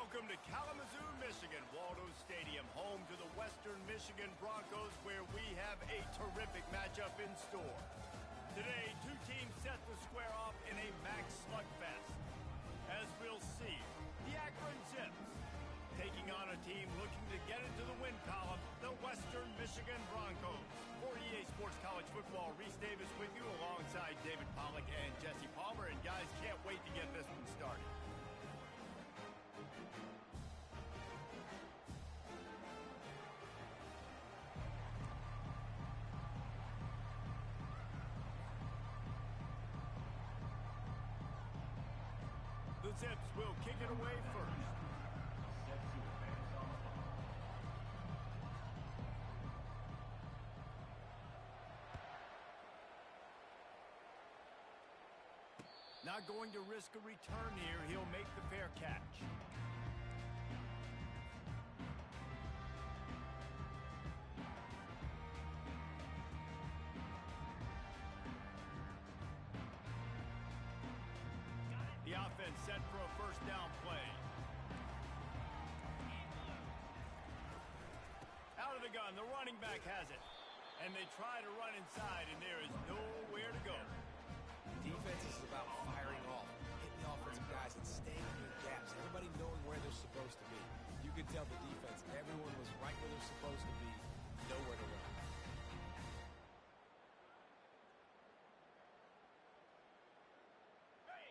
Welcome to Kalamazoo, Michigan, Waldo Stadium, home to the Western Michigan Broncos, where we have a terrific matchup in store. Today, two teams set to square off in a max slugfest. As we'll see, the Akron Zips taking on a team looking to get into the win column, the Western Michigan Broncos. For EA Sports College Football, Reese Davis with you alongside David Pollack and Jesse Palmer. And guys, can't wait to get this one started. The Zips will kick it away first. Not going to risk a return here. He'll make the fair catch. The offense set for a first down play. Out of the gun, the running back has it. And they try to run inside, and there is nowhere to go. Defense is about firing off, hitting the offensive guys, and staying in their gaps. Everybody knowing where they're supposed to be. You can tell the defense, everyone was right where they're supposed to be, nowhere to run.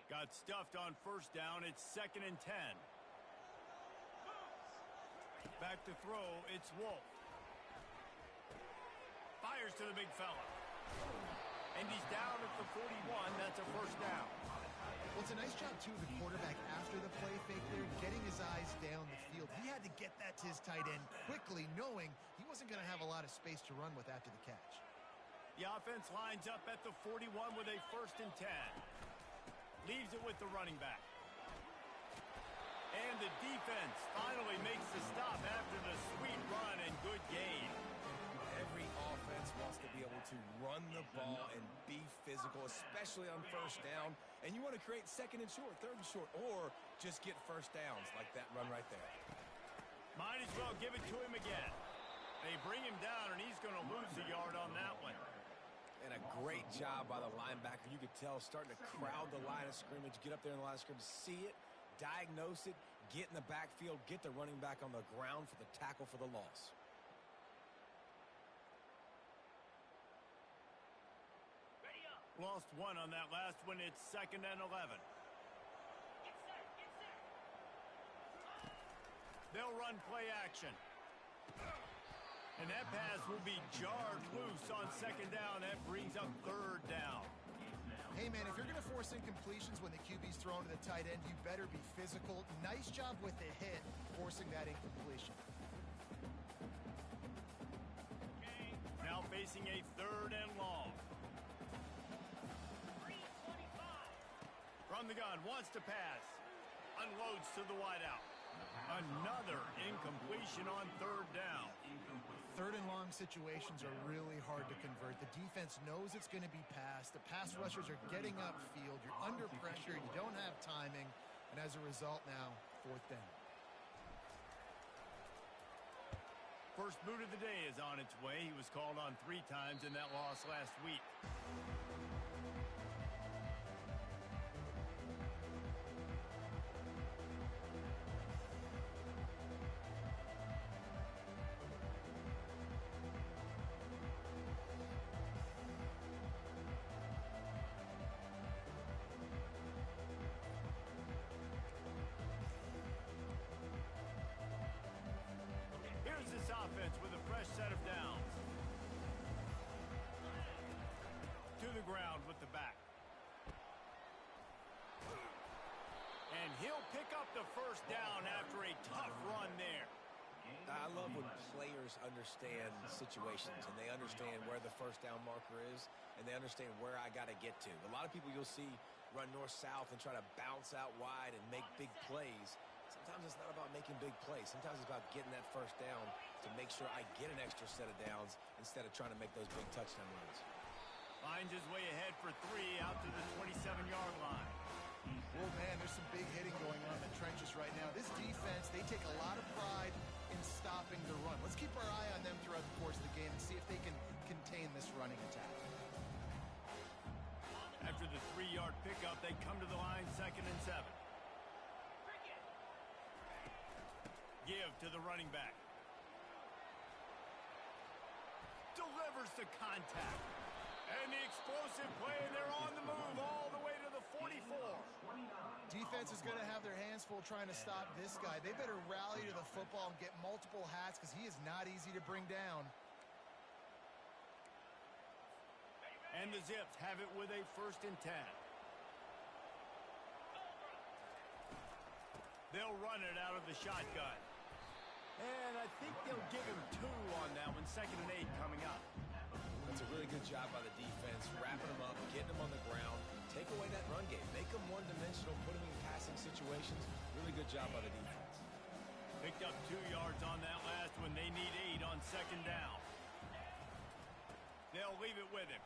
Got stuffed on first down. It's 2nd and 10. Back to throw. It's Wolf. Fires to the big fella. And he's down at the 41. That's a first down. Well, it's a nice job, too, of the quarterback after the play fake there, getting his eyes down the field. He had to get that to his tight end quickly, knowing he wasn't going to have a lot of space to run with after the catch. The offense lines up at the 41 with a 1st and 10. Leaves it with the running back. And the defense finally makes the stop after the sweet run and good gain. Every offense wants to be able to run the ball and be physical, especially on first down. And you want to create 2nd and short, 3rd and short, or just get first downs like that run right there. Might as well give it to him again. They bring him down, and he's going to lose a yard on that one. And a great job by the linebacker. You could tell starting to crowd the line of scrimmage, get up there in the line of scrimmage, see it, diagnose it, get in the backfield, get the running back on the ground for the tackle for the loss. Lost one on that last one. It's 2nd and 11. They'll run play action. And that pass will be jarred loose on 2nd down. That brings up 3rd down. Hey, man, if you're going to force incompletions when the QB's thrown to the tight end, you better be physical. Nice job with the hit, forcing that incompletion. Now facing a 3rd and long. From the gun, wants to pass. Unloads to the wideout. Another incompletion on 3rd down. 3rd and long situations are really hard to convert. The defense knows it's going to be passed. The pass rushers are getting upfield. You're under pressure. You don't have timing. And as a result now, 4th down. First boot of the day is on its way. He was called on 3 times in that loss last week. This offense with a fresh set of downs. To the ground with the back. And he'll pick up the first down after a tough run there. I love when players understand situations and they understand where the first down marker is and they understand where I got to get to. A lot of people you'll see run north-south and try to bounce out wide and make big plays. Sometimes it's not about making big plays. Sometimes it's about getting that first down to make sure I get an extra set of downs instead of trying to make those big touchdown runs. Finds his way ahead for 3 out to the 27-yard line. Well, man, there's some big hitting going on in the trenches right now. This defense, they take a lot of pride in stopping the run. Let's keep our eye on them throughout the course of the game and see if they can contain this running attack. After the 3-yard pickup, they come to the line 2nd and 7. Give to the running back. Delivers the contact. And the explosive play, and they're on the move all the way to the 44. Defense is going to have their hands full trying to stop this guy. They better rally to the football and get multiple hats because he is not easy to bring down. And the Zips have it with a 1st and 10. They'll run it out of the shotgun. And I think they'll give him 2 on that one. 2nd and 8 coming up. That's a really good job by the defense, wrapping them up, getting them on the ground, take away that run game, make them one-dimensional, put them in passing situations. Really good job by the defense. Picked up 2 yards on that last one. They need 8 on 2nd down. They'll leave it with him.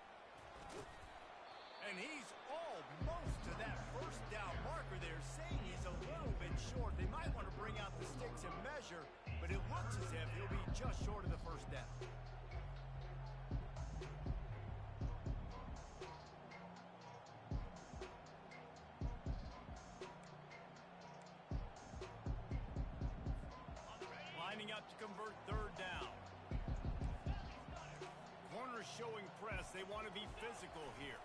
And he's almost to that 1st down marker there, saying he's a little bit short. They might want to bring out the sticks and measure, but it looks as if he'll be just short of the 1st down. Lining up to convert 3rd down. Corners showing press. They want to be physical here.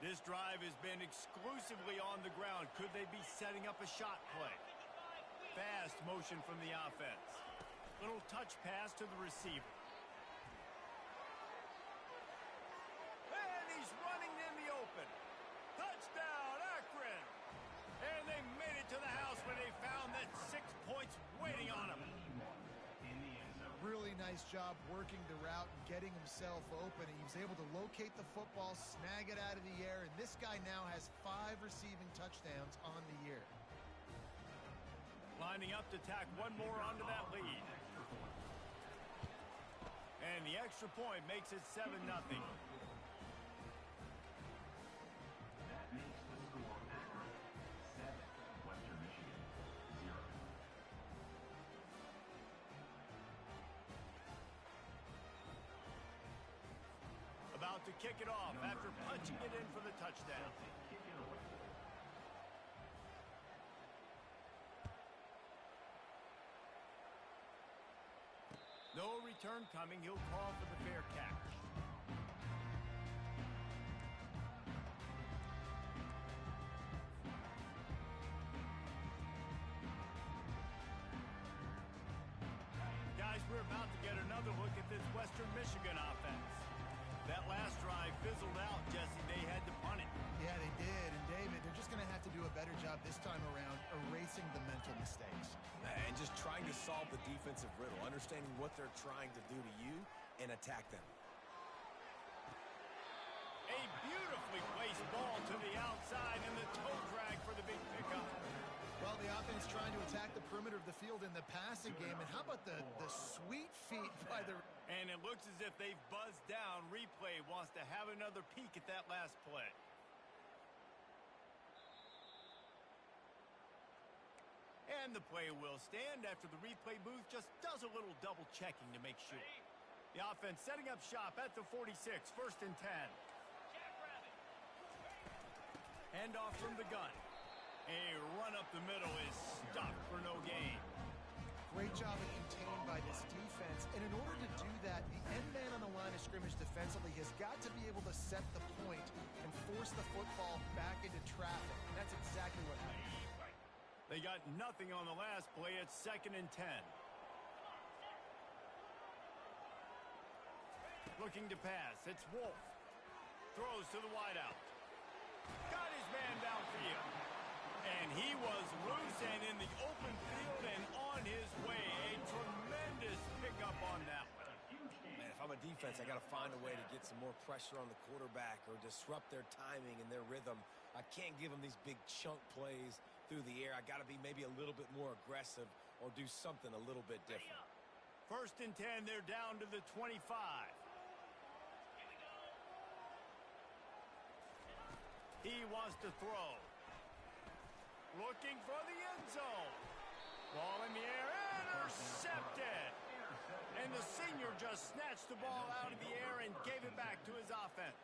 This drive has been exclusively on the ground. Could they be setting up a shot play? Fast motion from the offense. Little touch pass to the receiver. And he's running in the open. Touchdown, Akron! And they made it to the house when they found that 6 points waiting on them. Really nice job working the route and getting himself open. He was able to locate the football, snag it out of the air, and this guy now has 5 receiving touchdowns on the year. Lining up to tack one more onto that lead. And the extra point makes it 7-0. That makes the score Akron 7, Western Michigan 0. About to kick it off after punching it in for the touchdown. No return coming. He'll call for the fair catch. Guys, we're about to get another look at this Western Michigan offense. That last drive fizzled out, Jesse. They had to punt it. Yeah, they did. And David, they're just going to have to do a better job this time around erasing the mental mistakes. And just trying to solve the defensive riddle, understanding what they're trying to do to you and attack them. A beautifully placed ball to the outside and the toe drag for the big pickup. Well, the offense trying to attack the perimeter of the field in the passing game. And how about the sweet feet by the... And it looks as if they've buzzed down. Replay wants to have another peek at that last play. And the play will stand after the replay booth just does a little double checking to make sure. The offense setting up shop at the 46, 1st and 10. Handoff from the gun. A run up the middle is stopped for no gain. Great job of containing by this defense. And in order to do that, the end man on the line of scrimmage defensively has got to be able to set the point and force the football back into traffic. And that's exactly what happened. They got nothing on the last play. It's 2nd and 10. Looking to pass. It's Wolf. Throws to the wideout. Got his man downfield. And he was loose and in the open field and on his way. A tremendous pickup on that one. Man, defense, I got to find a way to get some more pressure on the quarterback or disrupt their timing and their rhythm. I can't give them these big chunk plays through the air. I got to be maybe a little bit more aggressive or do something a little bit different. 1st and 10, they're down to the 25. He wants to throw. Looking for the end zone. Ball in the air, intercepted. And the senior just snatched the ball out of the air and gave it back to his offense.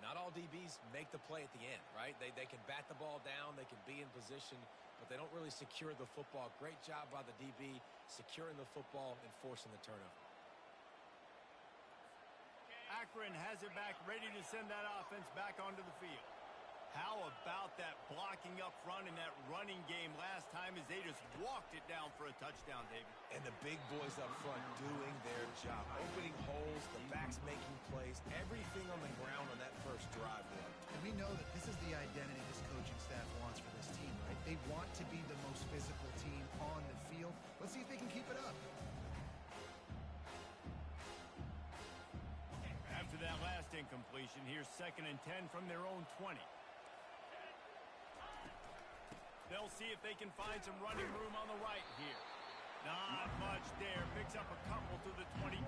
Not all DBs make the play at the end, right? They can bat the ball down, they can be in position, but they don't really secure the football. Great job by the DB securing the football and forcing the turnover. Akron has it back, ready to send that offense back onto the field. How about that blocking up front in that running game last time as they just walked it down for a touchdown, David? And the big boys up front doing their job. Opening holes, the backs making plays, everything on the ground on that first drive worked. And we know that this is the identity this coaching staff wants for this team, right? They want to be the most physical team on the field. Let's see if they can keep it up. After that last incompletion, here's 2nd and 10 from their own 20. They'll see if they can find some running room on the right here. Not much there. Picks up a couple to the 22.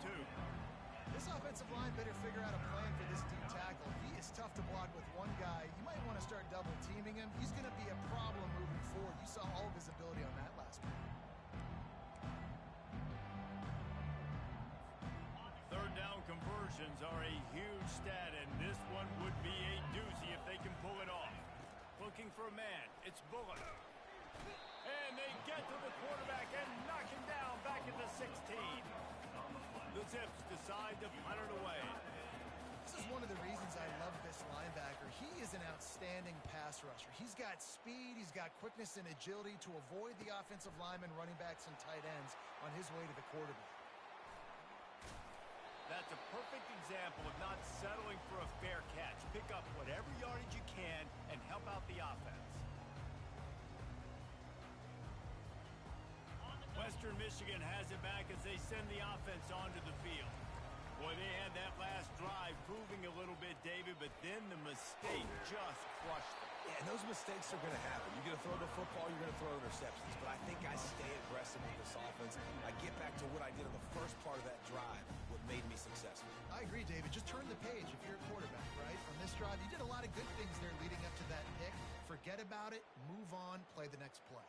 This offensive line better figure out a plan for this deep tackle. He is tough to block with one guy. You might want to start double teaming him. He's going to be a problem moving forward. You saw all of his ability on that last one. 3rd down conversions are a huge stat, and this one would be a doozy if they can pull it off. Looking for a man. It's Bullock. And they get to the quarterback and knock him down back at the 16. The Zips decide to punt it away. This is one of the reasons I love this linebacker. He is an outstanding pass rusher. He's got speed, he's got quickness and agility to avoid the offensive linemen, running backs, and tight ends on his way to the quarterback. That's a perfect example of not settling for a fair catch. Pick up whatever yardage you can and help out the offense. Western Michigan has it back as they send the offense onto the field. Boy, they had that last drive moving a little bit, David, but then the mistake just crushed them. Yeah, and those mistakes are going to happen. You're going to throw the football, you're going to throw interceptions. But I think I stay aggressive with this offense. I get back to what I did in the first part of that drive, what made me successful. I agree, David. Just turn the page if you're a quarterback, right? On this drive, you did a lot of good things there leading up to that pick. Forget about it, move on, play the next play.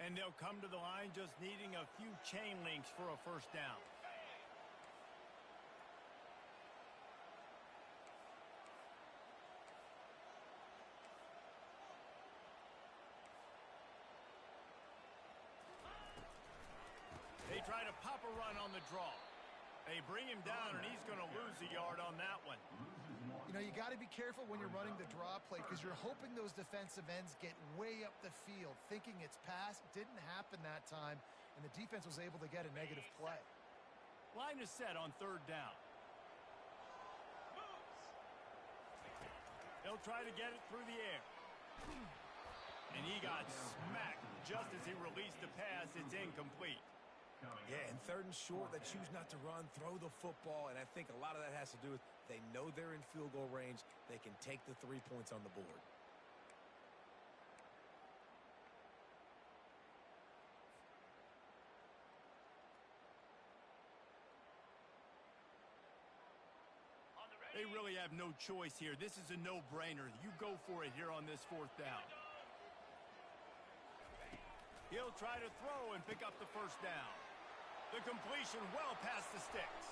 And they'll come to the line just needing a few chain links for a 1st down. They try to pop a run on the draw. They bring him down, and he's going to lose a yard on that one. You know, you got to be careful when you're running the draw play because you're hoping those defensive ends get way up the field, thinking it's pass. Didn't happen that time, and the defense was able to get a negative play. Line is set on 3rd down. They'll try to get it through the air. And he got smacked just as he released the pass. It's incomplete. Yeah, and 3rd and short, they choose not to run, throw the football, and I think a lot of that has to do with they know they're in field goal range. They can take the 3 points on the board. They really have no choice here. This is a no-brainer. You go for it here on this 4th down. He'll try to throw and pick up the 1st down. The completion well past the sticks.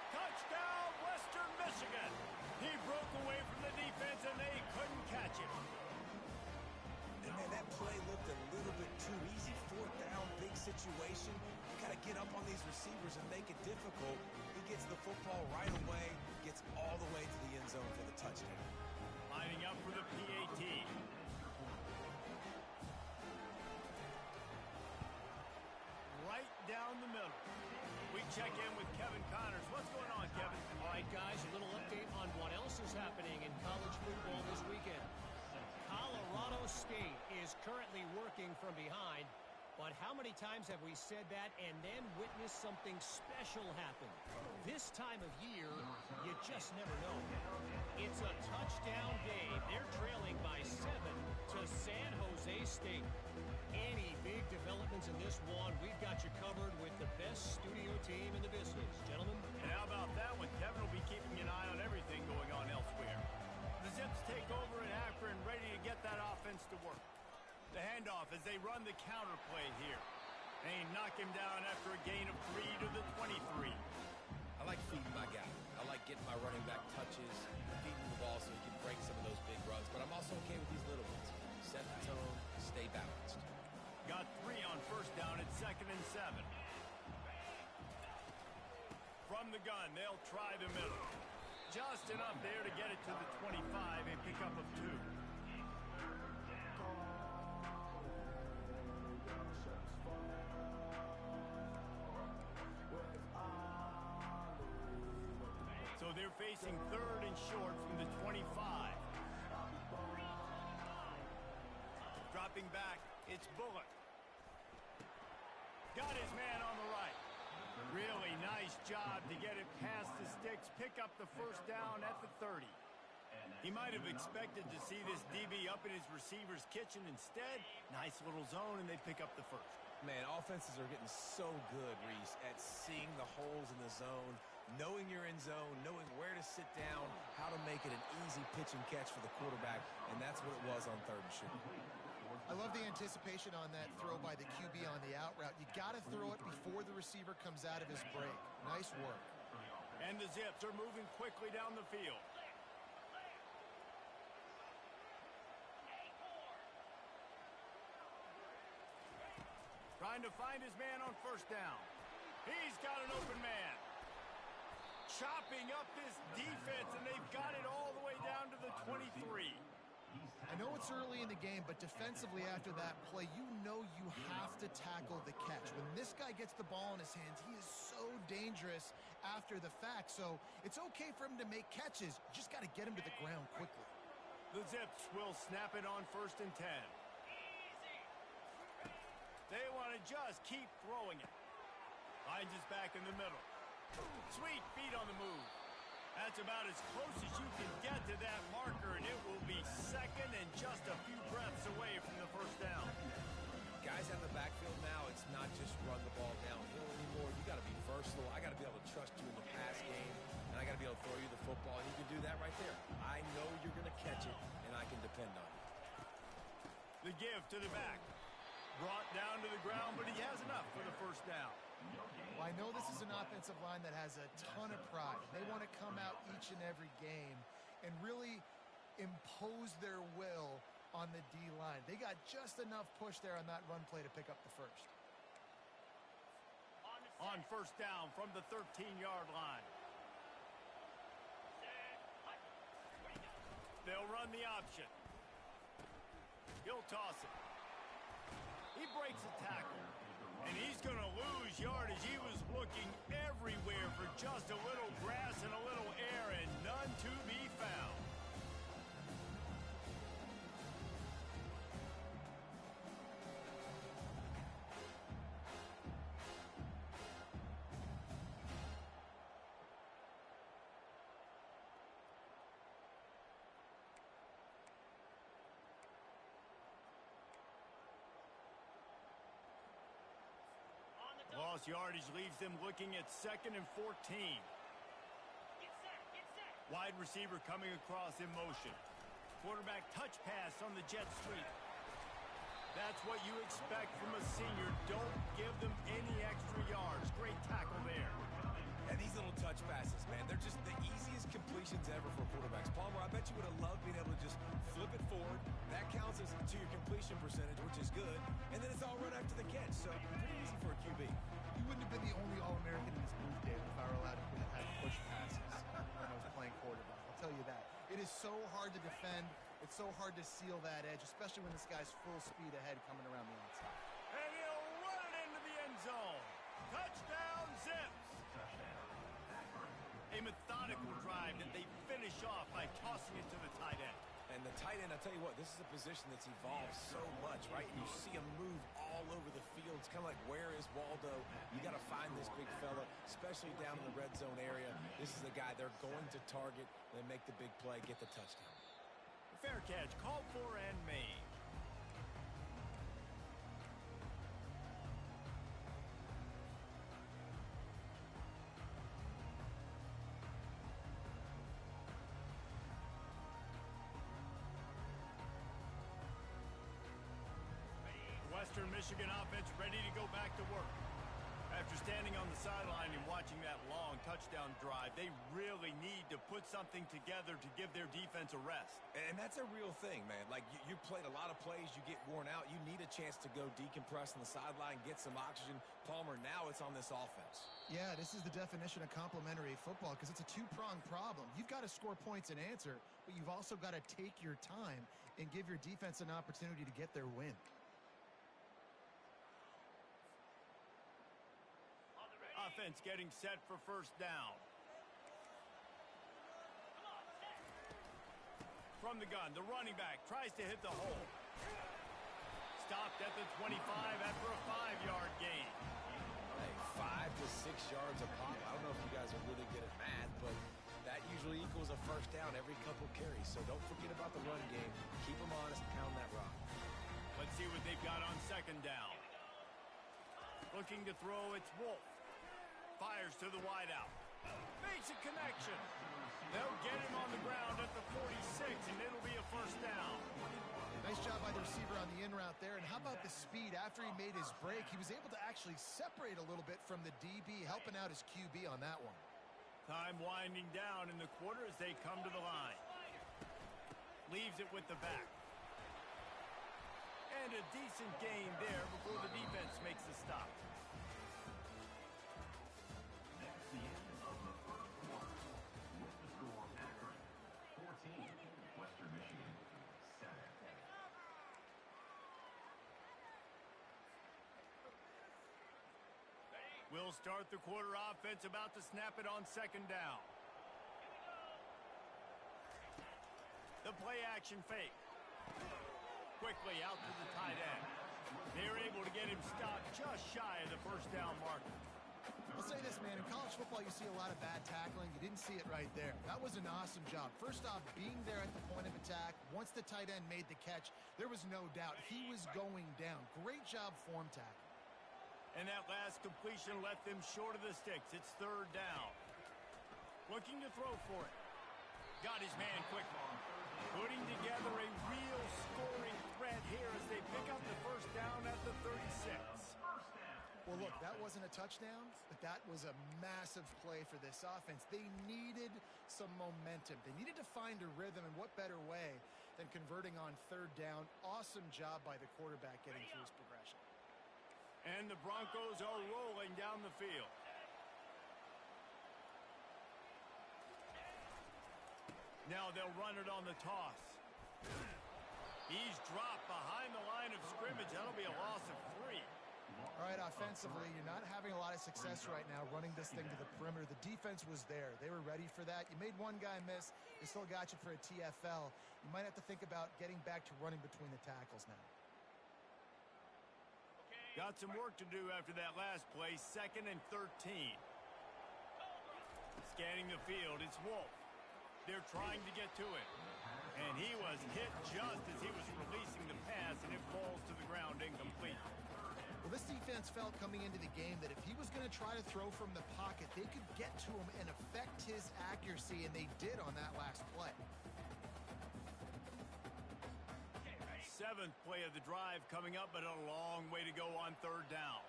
Touchdown, Western Michigan. He broke away from the defense, and they couldn't catch him. And man, that play looked a little bit too easy. 4th down, big situation. You got to get up on these receivers and make it difficult. He gets the football right away, gets all the way to the end zone for the touchdown. Lining up for the PAT. Right down the middle. We check in with Kevin Connors. What's going on, Kevin? All right, guys, a little update on what else is happening in college football this weekend. Colorado State is currently working from behind. But how many times have we said that and then witnessed something special happen? This time of year, you just never know. It's a touchdown game. They're trailing by 7 to San Jose State. Any big developments in this one, we've got you covered with the best studio team in the business. Gentlemen? And how about that one? Kevin will be keeping an eye on everything going on elsewhere. The Zips take over in Akron, ready to get that offense to work. The handoff as they run the counter play here. They knock him down after a gain of 3 to the 23. I like feeding my guy. I like getting my running back touches, feeding the ball so he can break some of those big runs. But I'm also okay with these little ones. Set the tone, stay balanced. Got 3 on first down at 2nd and 7. From the gun, they'll try the middle. Just enough there to get it to the 25, a pickup of 2. So they're facing 3rd and short from the 25. Dropping back, it's Bullock. Got his man on the right. Really nice job to get it past the sticks, pick up the first down at the 30. He might have expected to see this DB up in his receiver's kitchen. Instead, nice little zone, and they pick up the first. Man, offenses are getting so good, Reese, at seeing the holes in the zone, knowing you're in zone, knowing where to sit down, how to make it an easy pitch and catch for the quarterback, and that's what it was on 3rd and short. I love the anticipation on that throw by the QB on the out route. You got to throw it before the receiver comes out of his break. Nice work. And the Zips are moving quickly down the field. Trying to find his man on first down. He's got an open man. Chopping up this defense, and they've got it all the way down to the 23. I know it's early in the game, but defensively after that play, you know you have to tackle the catch. When this guy gets the ball in his hands, he is so dangerous after the fact. So it's okay for him to make catches. You just got to get him to the ground quickly. The Zips will snap it on 1st and 10. They want to just keep throwing it. Finds his back in the middle. Sweet feet on the move. That's about as close as you can get to that marker, and it will be 2nd and just a few breaths away from the first down. Guys out in the backfield now, it's not just run the ball downhill anymore. You got to be versatile. I got to be able to trust you in the pass game, and I got to be able to throw you the football, and you can do that right there. I know you're going to catch it, and I can depend on it. The give to the back. Brought down to the ground, but he has enough for the first down. Well, I know this is an offensive line that has a ton of pride. They want to come out each and every game and really impose their will on the D-line. They got just enough push there on that run play to pick up the first. On first down from the 13-yard line. They'll run the option. He'll toss it. He breaks a tackle. And he's going to lose yardage. He was looking everywhere for just a little grass and a little air, and none to be found. Lost yardage leaves them looking at 2nd and 14. Wide receiver coming across in motion. Quarterback touch pass on the jet sweep. That's what you expect from a senior. Don't give them any extra yards. Great tackle there. And these little touch passes, man, they're just the easiest completions ever for quarterbacks. Palmer, I bet you would have loved being able to just flip it forward. That counts as to your completion percentage, which is good. And then it's all run after the catch, so pretty easy for a QB. You wouldn't have been the only All-American in this booth, David, if I were allowed to have push passes when I was playing quarterback. I'll tell you that. It is so hard to defend. It's so hard to seal that edge, especially when this guy's full speed ahead coming around the outside. And he'll run it into the end zone. Touchdown, Zips. A methodical drive that they finish off by tossing it to the tight end. And the tight end, I'll tell you what, this is a position that's evolved so much, right? And you see him move all over the field field. It's kind of like, where is Waldo? You got to find this big fella, especially down in the red zone area. This is the guy they're going to target and make the big play, get the touchdown. Fair catch, called for and made. Western Michigan offense ready to go back to work. After standing on the sideline and watching that long touchdown drive, they really need to put something together to give their defense a rest. And that's a real thing, man. Like, you played a lot of plays, you get worn out. You need a chance to go decompress on the sideline, get some oxygen. Palmer, now it's on this offense. Yeah, this is the definition of complementary football because it's a two-pronged problem. You've got to score points and answer, but you've also got to take your time and give your defense an opportunity to get their win. Offense getting set for first down. From the gun, the running back tries to hit the hole. Stopped at the 25 after a 5-yard gain. Hey, 5 to 6 yards a pop. I don't know if you guys are really good at math, but that usually equals a first down every couple carries. So don't forget about the run game. Keep them honest and pound that rock. Let's see what they've got on second down. Looking to throw, it's Wolf. Fires to the wideout. Makes a connection. They'll get him on the ground at the 46, and it'll be a first down. Nice job by the receiver on the in route there. And how about the speed? After he made his break, he was able to actually separate a little bit from the DB, helping out his QB on that one. Time winding down in the quarter as they come to the line. Leaves it with the back. And a decent gain there before the defense makes the stop. That's the end of the first quarter. With the score, Akron 14, Western Michigan 7. We'll start the quarter offense, about to snap it on second down. The play action fake. Quickly out to the tight end. They're able to get him stopped just shy of the first down marker. I'll say this, man. In college football, you see a lot of bad tackling. You didn't see it right there. That was an awesome job. First off, being there at the point of attack. Once the tight end made the catch, there was no doubt he was going down. Great job form tackling. And that last completion left them short of the sticks. It's third down. Looking to throw for it. Got his man quickly. Putting together a real scoring threat here as they pick up the first down at the 36. Well, look, that wasn't a touchdown, but that was a massive play for this offense. They needed some momentum. They needed to find a rhythm, and what better way than converting on third down. Awesome job by the quarterback getting through his progression. And the Broncos are rolling down the field. Now they'll run it on the toss. He's dropped behind the line of scrimmage. That'll be a loss of 3. All right, offensively, you're not having a lot of success right now running this thing to the perimeter. The defense was there. They were ready for that. You made one guy miss. They still got you for a TFL. You might have to think about getting back to running between the tackles now. Got some work to do after that last play. 2nd and 13. Scanning the field, it's Wolf. They're trying to get to it. And he was hit just as he was releasing the pass, and it falls to the ground incomplete. Well, this defense felt coming into the game that if he was going to try to throw from the pocket, they could get to him and affect his accuracy, and they did on that last play. 7th play of the drive coming up, but a long way to go on third down.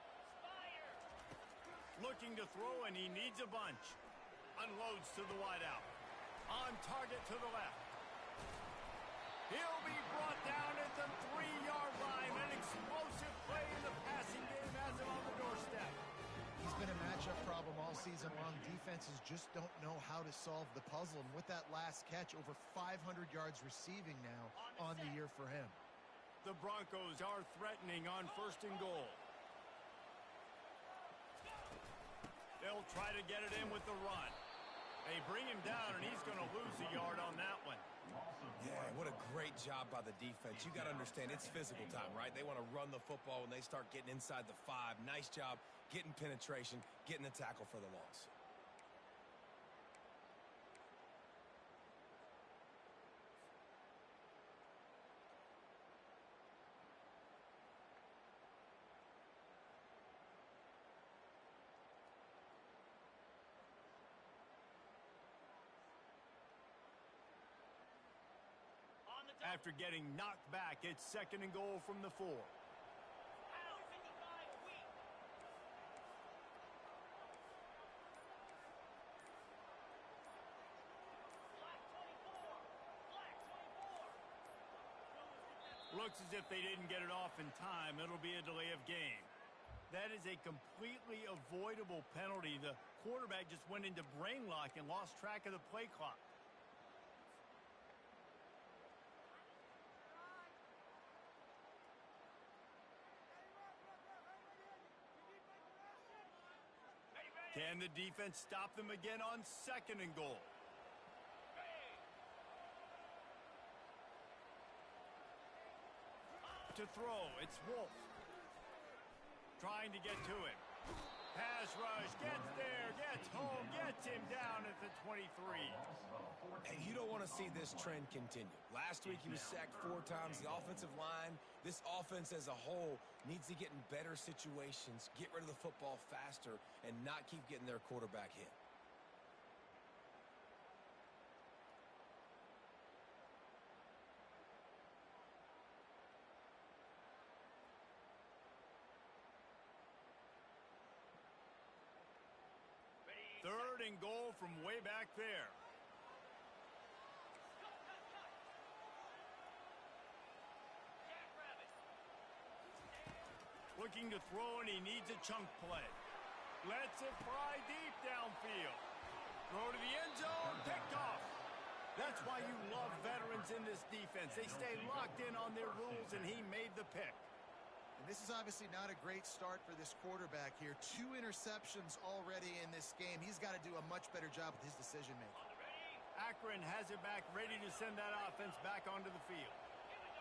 Looking to throw, and he needs a bunch. Unloads to the wideout. On target to the left. He'll be brought down at the 3-yard line. An explosive play in the passing game has him on the doorstep. He's been a matchup problem all season long. Defenses just don't know how to solve the puzzle. And with that last catch, over 500 yards receiving now on the year for him. The Broncos are threatening on 1st and goal. They'll try to get it in with the run. They bring him down, and he's going to lose a yard on that one. Yeah, what a great job by the defense. You got to understand, it's physical time, right? They want to run the football when they start getting inside the 5. Nice job getting penetration, getting the tackle for the loss. After getting knocked back, it's 2nd and goal from the 4. Looks as if they didn't get it off in time. It'll be a delay of game. That is a completely avoidable penalty. The quarterback just went into brain lock and lost track of the play clock. Can the defense stop them again on 2nd and goal? To throw, it's Wolf. Trying to get to him. Pass rush, gets there, gets home, gets him down at the 23. Hey, you don't want to see this trend continue. Last week he was sacked 4 times. The offensive line, this offense as a whole, needs to get in better situations, get rid of the football faster, and not keep getting their quarterback hit. Third and goal from way back there. Looking to throw, and he needs a chunk play. Lets it fly deep downfield. Throw to the end zone, picked off. That's why you love veterans in this defense. They stay locked in on their rules, and he made the pick. And this is obviously not a great start for this quarterback here. 2 interceptions already in this game. He's got to do a much better job with his decision-making. Akron has it back, ready to send that offense back onto the field.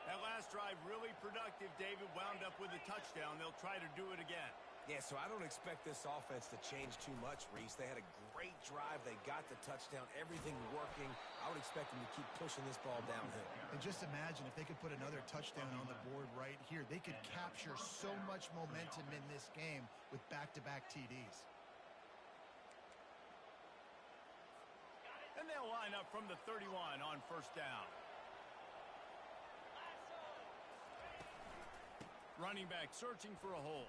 That last drive really productive. David wound up with a touchdown. They'll try to do it again. Yeah, so I don't expect this offense to change too much, Reese. They had a great drive. They got the touchdown. Everything working. I would expect them to keep pushing this ball downhill. And just imagine if they could put another touchdown on the board right here. They could capture so much momentum in this game with back-to-back TDs. And they'll line up from the 31 on 1st down. Running back searching for a hole.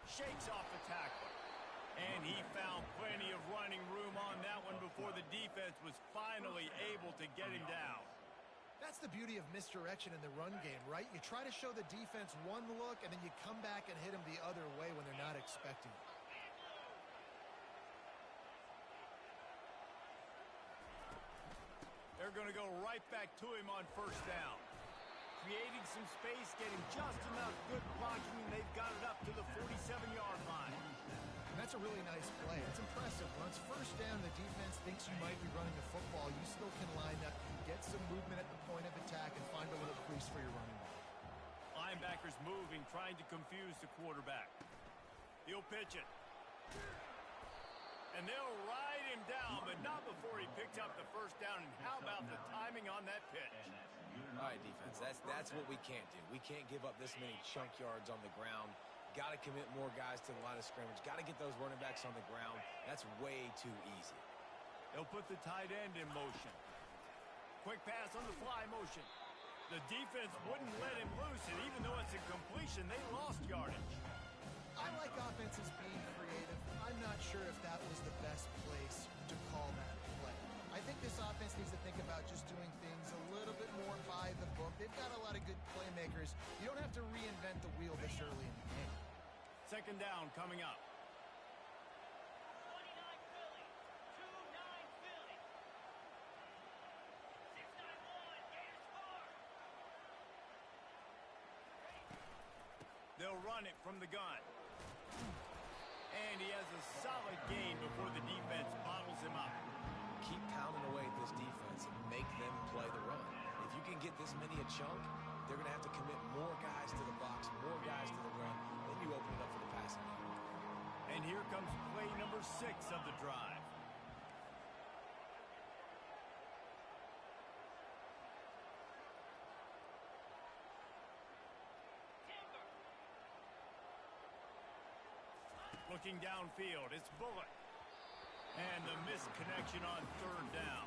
Shakes off the tackle. And he found plenty of running room on that one before the defense was finally able to get him down. That's the beauty of misdirection in the run game, right? You try to show the defense one look, and then you come back and hit them the other way when they're not expecting it. They're going to go right back to him on 1st down. Creating some space, getting just enough good blocking, and they've got it up to the 47-yard line. And that's a really nice play. It's impressive. When it's 1st down, the defense thinks you might be running the football. You still can line up, get some movement at the point of attack, and find a little crease for your running back. Linebackers moving, trying to confuse the quarterback. He'll pitch it. And they'll ride him down, but not before he picked up the 1st down. And how about the timing on that pitch? All right, defense, that's what we can't do. We can't give up this many chunk yards on the ground. Got to commit more guys to the line of scrimmage. Got to get those running backs on the ground. That's way too easy. They'll put the tight end in motion. Quick pass on the fly motion. The defense wouldn't let him loose, and even though it's a completion, they lost yardage. I like offenses being creative. I'm not sure if that was the best place to call that play. I think this offense needs to think about just doing things a little bit more by the book. They've got a lot of good playmakers. You don't have to reinvent the wheel this early in the game. 2nd down coming up. They'll run it from the gun. And he has a solid gain before the defense bottles him up. Keep pounding away at this defense and make them play the run. If you can get this many a chunk, they're going to have to commit more guys to the box, more guys to the run. Then you open it up for the passing game. And here comes play number 6 of the drive. Looking downfield, it's Bullock. And the missed connection on 3rd down.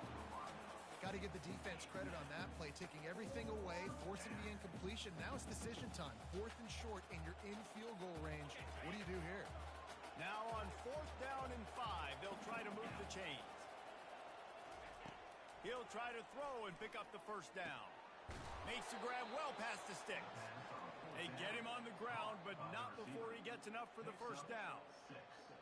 Got to give the defense credit on that play, taking everything away, forcing the incompletion. Now it's decision time. 4th and short, and you're in field goal range. What do you do here? Now on 4th down and 5, they'll try to move the chains. He'll try to throw and pick up the 1st down. Makes the grab well past the sticks. They get him on the ground, but not before he gets enough for the 1st down.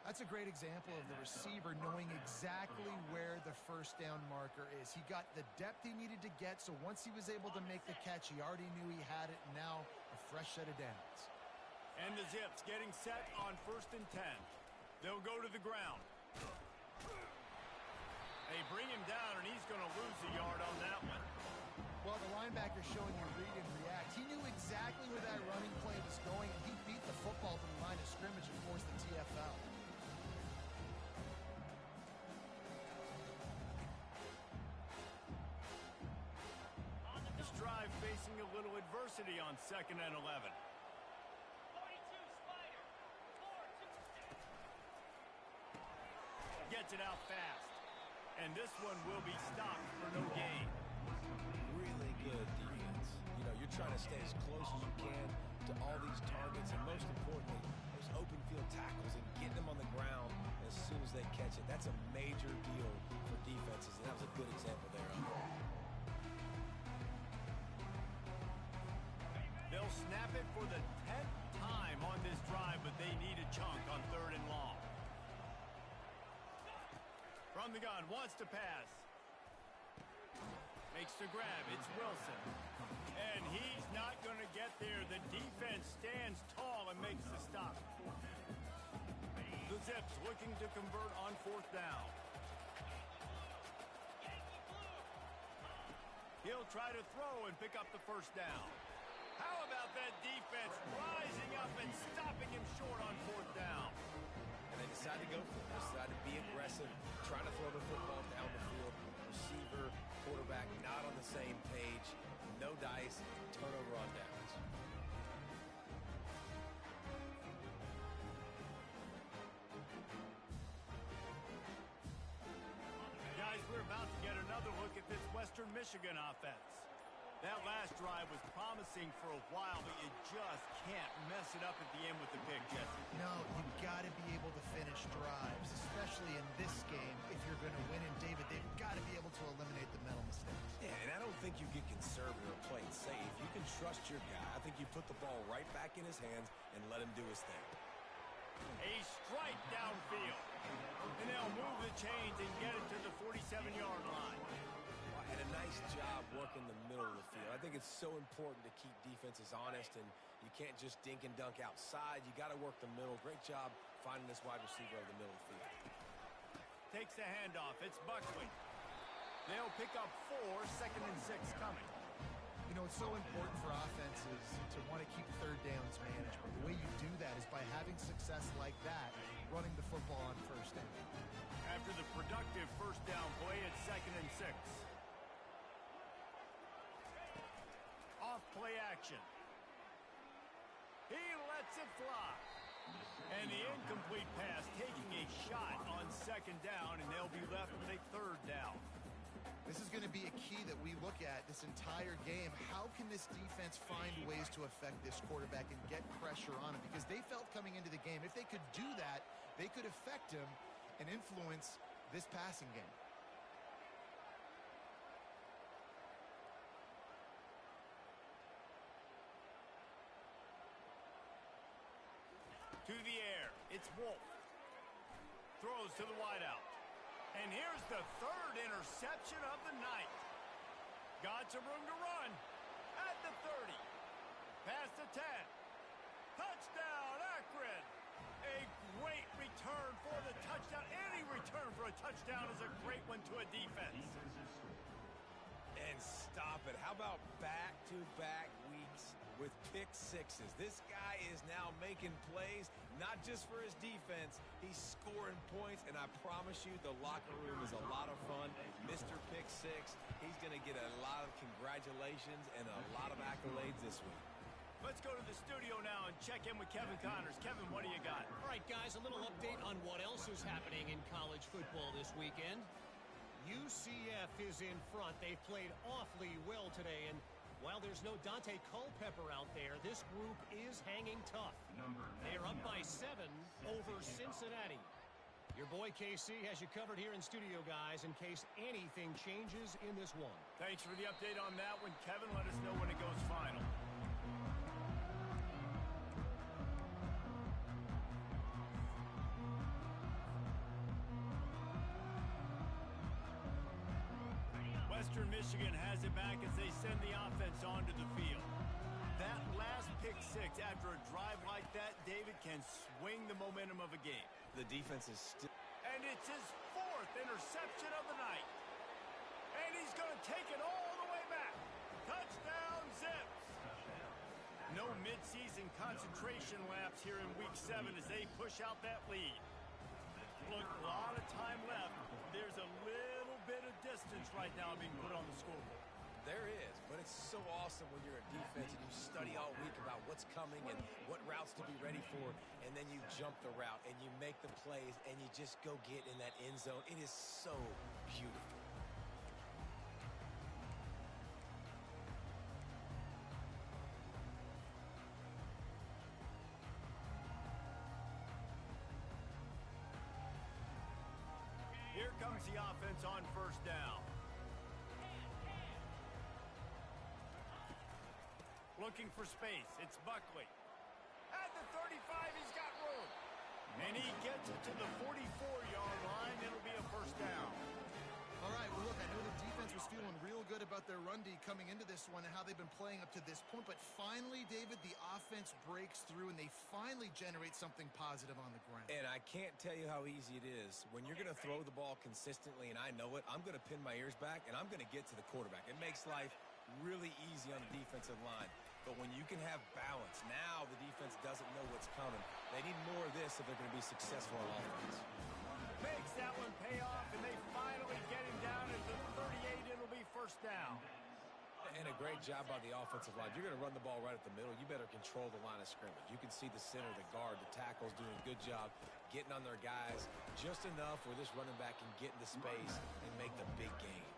That's a great example of the receiver knowing exactly where the 1st down marker is. He got the depth he needed to get, so once he was able to make the catch, he already knew he had it, and now a fresh set of downs. And the Zips getting set on 1st and 10. They'll go to the ground. They bring him down, and he's going to lose a yard on that one. Well, the linebacker's showing you read and react. He knew exactly where that running play was going, and he beat the football to the line of scrimmage and forced the TFL. This drive facing a little adversity on 2nd and 11. Gets it out fast. And this one will be stopped for no gain. Really good defense. You know, you're trying to stay as close as you can to all these targets, and most importantly, those open field tackles and getting them on the ground as soon as they catch it. That's a major deal for defenses, and that was a good example there. They'll snap it for the 10th time on this drive, but they need a chunk on 3rd and long. From the gun, wants to pass. Makes the grab, it's Wilson. And he's not going to get there. The defense stands tall and makes the stop. The Zips looking to convert on 4th down. He'll try to throw and pick up the 1st down. How about that defense rising up and stopping him short on 4th down? And they decide to go for it. They decide to be aggressive, try to throw the football down the field. Receiver, quarterback, not on the same page. No dice, turnover on downs. Guys, we're about to get another look at this Western Michigan offense. That last drive was promising for a while, but you just can't mess it up at the end with the pick, Jesse. No, you've got to be able to finish drives, especially in this game. If you're going to win, and they've got to be able to eliminate the mental mistakes. Yeah, and I don't think you get conservative or play it safe. You can trust your guy. I think you put the ball right back in his hands and let him do his thing. A strike downfield. And they'll move the chains and get it to the 47-yard line. And a nice job working the middle of the field. I think it's so important to keep defenses honest, and you can't just dink and dunk outside. You got to work the middle. Great job finding this wide receiver over the middle of the field. Takes the handoff. It's Buckley. They'll pick up 4, 2nd and 6 coming. You know, it's so important for offenses to want to keep 3rd downs managed. But the way you do that is by having success like that, running the football on 1st down. After the productive 1st down play, it's 2nd and 6. Off play action. He lets it fly. And the incomplete pass taking a shot on 2nd down, and they'll be left with a 3rd down. This is going to be a key that we look at this entire game. How can this defense find ways to affect this quarterback and get pressure on him? Because they felt coming into the game, if they could do that, they could affect him and influence this passing game. To the air, it's Wolf. Throws to the wideout. And here's the 3rd interception of the night. Got some room to run at the 30. Past the 10. Touchdown, Akron. A great return for the touchdown. Any return for a touchdown is a great one to a defense. And stop it. How about back-to-back weeks with pick sixes? This guy is now making plays, not just for his defense. He's scoring points, and I promise you the locker room is a lot of fun. Mr. Pick Six, he's going to get a lot of congratulations and a lot of accolades this week. Let's go to the studio now and check in with Kevin Connors. Kevin, what do you got? All right, guys, a little update on what else is happening in college football this weekend. UCF is in front. They've played awfully well today, and while there's no Dante Culpepper out there, this group is hanging tough. They are up by 7 over Cincinnati. Your boy KC has you covered here in studio, guys, in case anything changes in this one. Thanks for the update on that one, Kevin. Let us know when it goes final. Western Michigan has it back as they send the offense onto the field. That last pick six after a drive like that, David, can swing the momentum of a game. The defense is still... And it's his 4th interception of the night. And he's going to take it all the way back. Touchdown, Zips. No midseason concentration laps here in Week 7 as they push out that lead. Look, a lot of time left. There's a little bit of distance right now being put on the scoreboard. There is, but it's so awesome when you're a defense and you study all week about what's coming and what routes to be ready for, and then you jump the route and you make the plays and you just go get in that end zone. It is so beautiful. Here comes the offense on first down. Looking for space. It's Buckley. At the 35, he's got room. And he gets it to the 44-yard line. It'll be a first down. All right, well, look, I know the defense was feeling real good about their run D coming into this one and how they've been playing up to this point. But finally, David, the offense breaks through, and they finally generate something positive on the ground. And I can't tell you how easy it is. When you're going to throw the ball consistently, and I know it, I'm going to pin my ears back, and I'm going to get to the quarterback. It makes life really easy on the defensive line. But when you can have balance, now the defense doesn't know what's coming. They need more of this if they're going to be successful on offense. Makes that one pay off, and they finally get him down at the 38. It'll be first down. And a great job by the offensive line. You're going to run the ball right at the middle. You better control the line of scrimmage. You can see the center, the guard, the tackles doing a good job getting on their guys just enough where this running back can get into space and make the big game.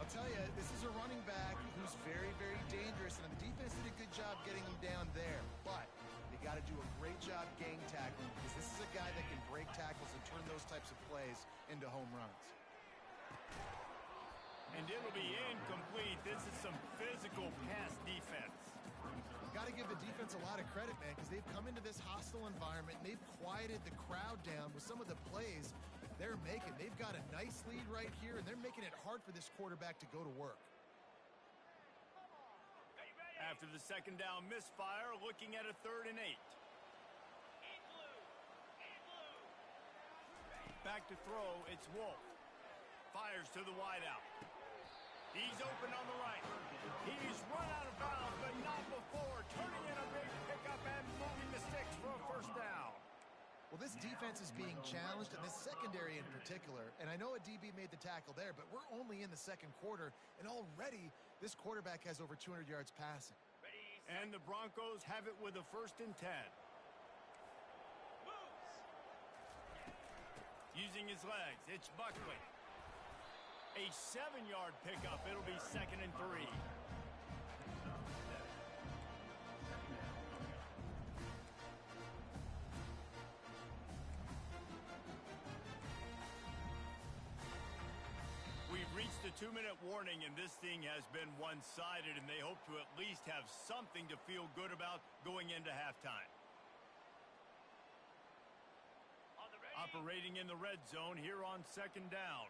I'll tell you, this is a running back who's very, very dangerous, and the defense did a good job getting him down there. But they got to do a great job gang tackling because this is a guy that can break tackles and turn those types of plays into home runs. And it'll be incomplete. This is some physical pass defense. Got to give the defense a lot of credit, man, because they've come into this hostile environment and they've quieted the crowd down with some of the plays they're making. They've got a nice lead right here, and they're making it hard for this quarterback to go to work. After the second down misfire, looking at a 3rd and 8. Back to throw, it's Wolf. Fires to the wideout. He's open on the right. He's run out of bounds, but not before. Turning in a big pickup and moving the sticks for a first down. Well, this defense is being challenged, and this secondary in particular. And I know a DB made the tackle there, but we're only in the second quarter, and already this quarterback has over 200 yards passing. And the Broncos have it with a 1st and 10. Using his legs, it's Buckley. A 7-yard pickup. It'll be 2nd and 3. We've reached a 2-minute warning, and this thing has been one-sided, and they hope to at least have something to feel good about going into halftime. Operating in the red zone here on 2nd down.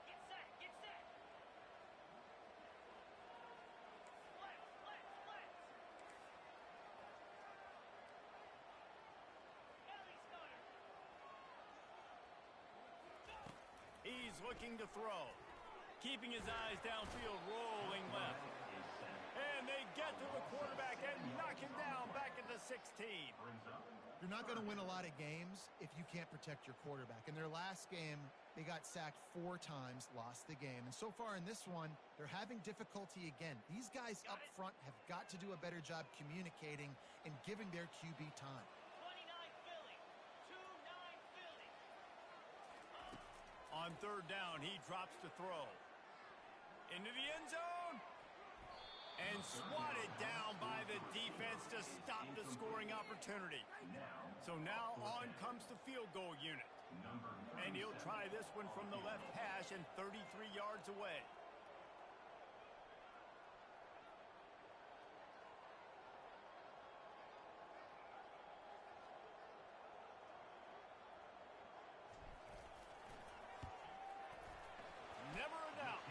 Get set, get set. Blitz, blitz, blitz. is looking to throw. Keeping his eyes downfield, rolling left. And they get to the quarterback and knock him down back at the 16. You're not going to win a lot of games if you can't protect your quarterback. In their last game, they got sacked 4 times, lost the game. And so far in this one, they're having difficulty again. These guys up front have got to do a better job communicating and giving their QB time. 29 Philly. 2-9 Philly. On third down, he drops to throw. Into the end zone. And swatted down by the defense to stop the scoring opportunity. So now on comes the field goal unit. And he'll try this one from the left hash and 33 yards away. Never a doubt.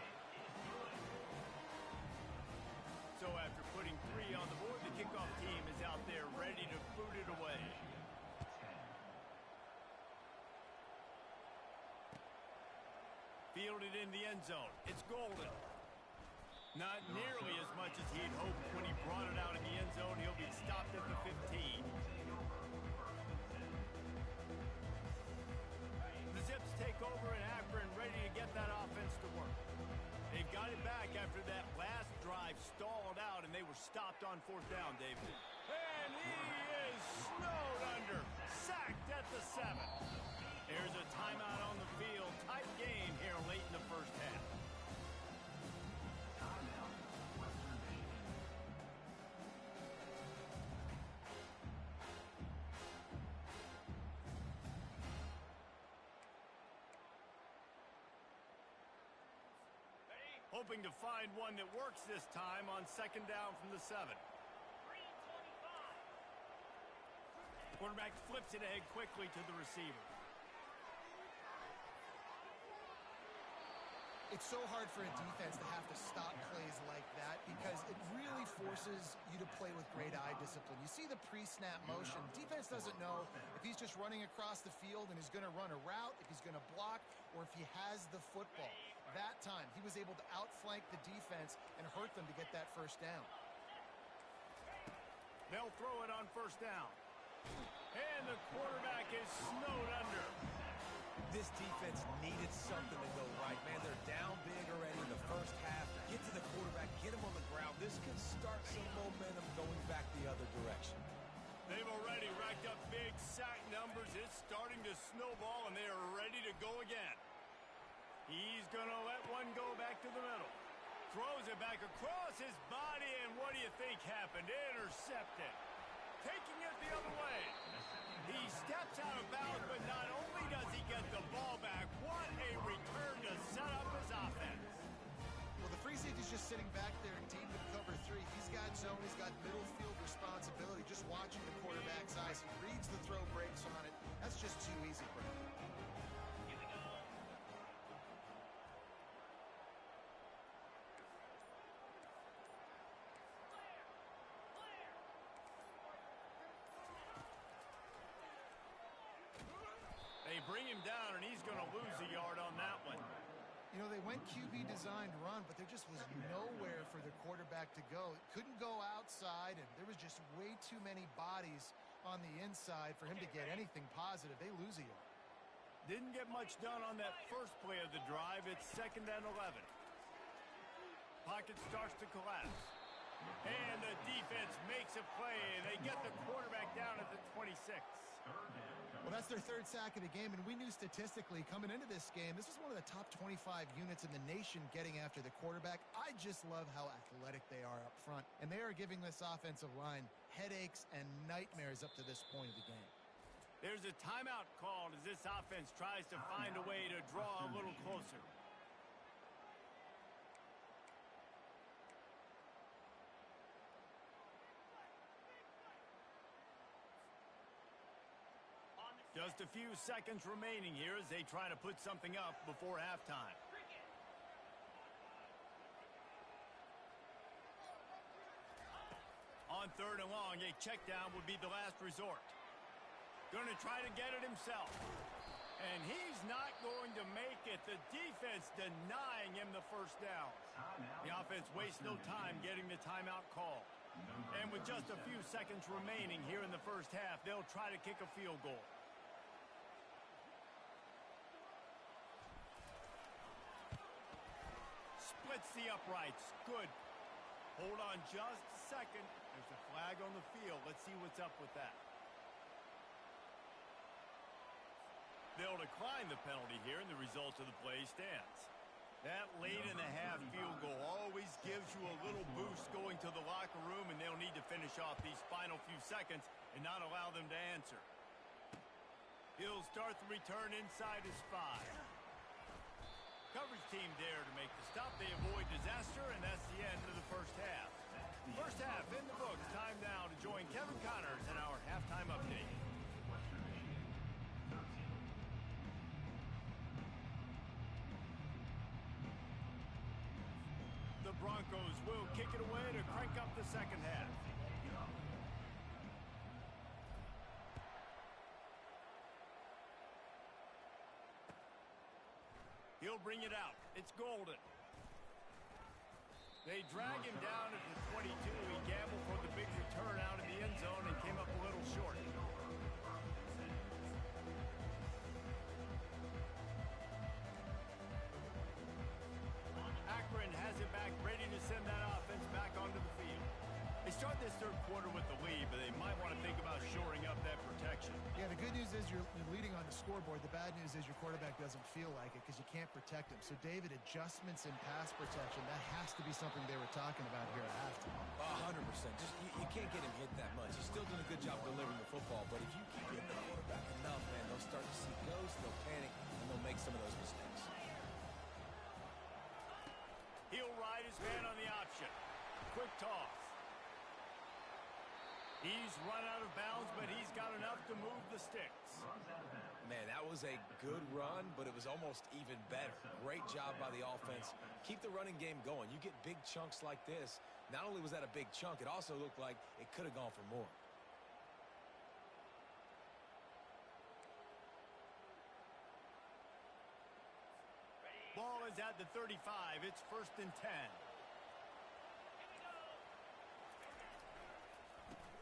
So after putting 3 on the board, the kickoff team is out there ready to boot it away. Fielded in the end zone. It's golden. Not nearly as much as he'd hoped when he brought it out in the end zone. He'll be stopped at the 15. The Zips take over in Akron, ready to get that offense to work. They've got it back after that last drive stalled out, and they were stopped on 4th down, David. And he is snowed under, sacked at the 7. There's a timeout on the field. Tight game here late in the first half. Hoping to find one that works this time on 2nd down from the 7. 3-25. Quarterback flips it ahead quickly to the receiver. It's so hard for a defense to have to stop plays like that because it really forces you to play with great eye discipline. You see the pre-snap motion. Defense doesn't know if he's just running across the field and he's going to run a route, if he's going to block, or if he has the football. That time, he was able to outflank the defense and hurt them to get that first down. They'll throw it on 1st down. And the quarterback is snowed under. This defense needed something to go right, man. They're down big already in the first half. Get to the quarterback, get him on the ground. This could start some momentum going back the other direction. They've already racked up big sack numbers. It's starting to snowball, and they are ready to go again. He's going to let one go back to the middle. Throws it back across his body, and what do you think happened? Intercepted. Taking it the other way. He steps out of bounds, but not only does he get the ball back, what a return to set up his offense. Well, the free safety's just sitting back there deep in cover 3. He's got zone. He's got middle field responsibility. Just watching the quarterback's eyes. He reads the throw, breaks on it. That's just too easy for him. Here we go. They bring him down, and he's going to lose a yard on that one. You know, they went QB designed run, but there just was nowhere for the quarterback to go. Couldn't go outside, and there was just way too many bodies on the inside for him to get anything positive. They lose a yard. Didn't get much done on that first play of the drive. It's 2nd and 11. Pocket starts to collapse. And the defense makes a play, and they get the quarterback down at the 26. Well, that's their 3rd sack of the game, and we knew statistically coming into this game, this was one of the top 25 units in the nation getting after the quarterback. I just love how athletic they are up front, and they are giving this offensive line headaches and nightmares up to this point of the game. There's a timeout called as this offense tries to find a way to draw a little closer. Just a few seconds remaining here as they try to put something up before halftime. On 3rd and long, a check down would be the last resort. Going to try to get it himself. And he's not going to make it. The defense denying him the first down. The offense wastes no time getting the timeout call. And with just a few seconds remaining here in the first half, they'll try to kick a field goal. Splits the uprights. Good. Hold on just a second. There's a flag on the field. Let's see what's up with that. They'll decline the penalty here, and the result of the play stands. That late in the half field goal always gives you a little boost going to the locker room, and they'll need to finish off these final few seconds and not allow them to answer. He'll start the return inside his 5. Coverage team there to make the stop. They avoid disaster, and that's the end of the first half. First half in the books. Time now to join Kevin Connors in our halftime update. The Broncos will kick it away to crank up the second half. He'll bring it out. It's Golden. They drag him down at the 22. He gambled for the big return out of the end zone and came up a little short. Akron has it back, ready to send that offense back onto the field. They start this third quarter with the lead, but they might want to think about shoring up that protection. Yeah, the good news is you're leading on the scoreboard. The bad news is your quarterback doesn't feel like it because you can't protect him. So, David, adjustments in pass protection, that has to be something they were talking about here at halftime. 100%. Just you can't get him hit that much. He's still doing a good job delivering the football, but if you keep hitting the quarterback enough, man, they'll start to see ghosts, they'll panic, and they'll make some of those mistakes. He'll ride his man on the option. Quick toss. He's run out of bounds, but he's got enough to move the sticks. Man, that was a good run, but it was almost even better. Great job by the offense. Keep the running game going. You get big chunks like this. Not only was that a big chunk, it also looked like it could have gone for more. Ball is at the 35. It's 1st and 10.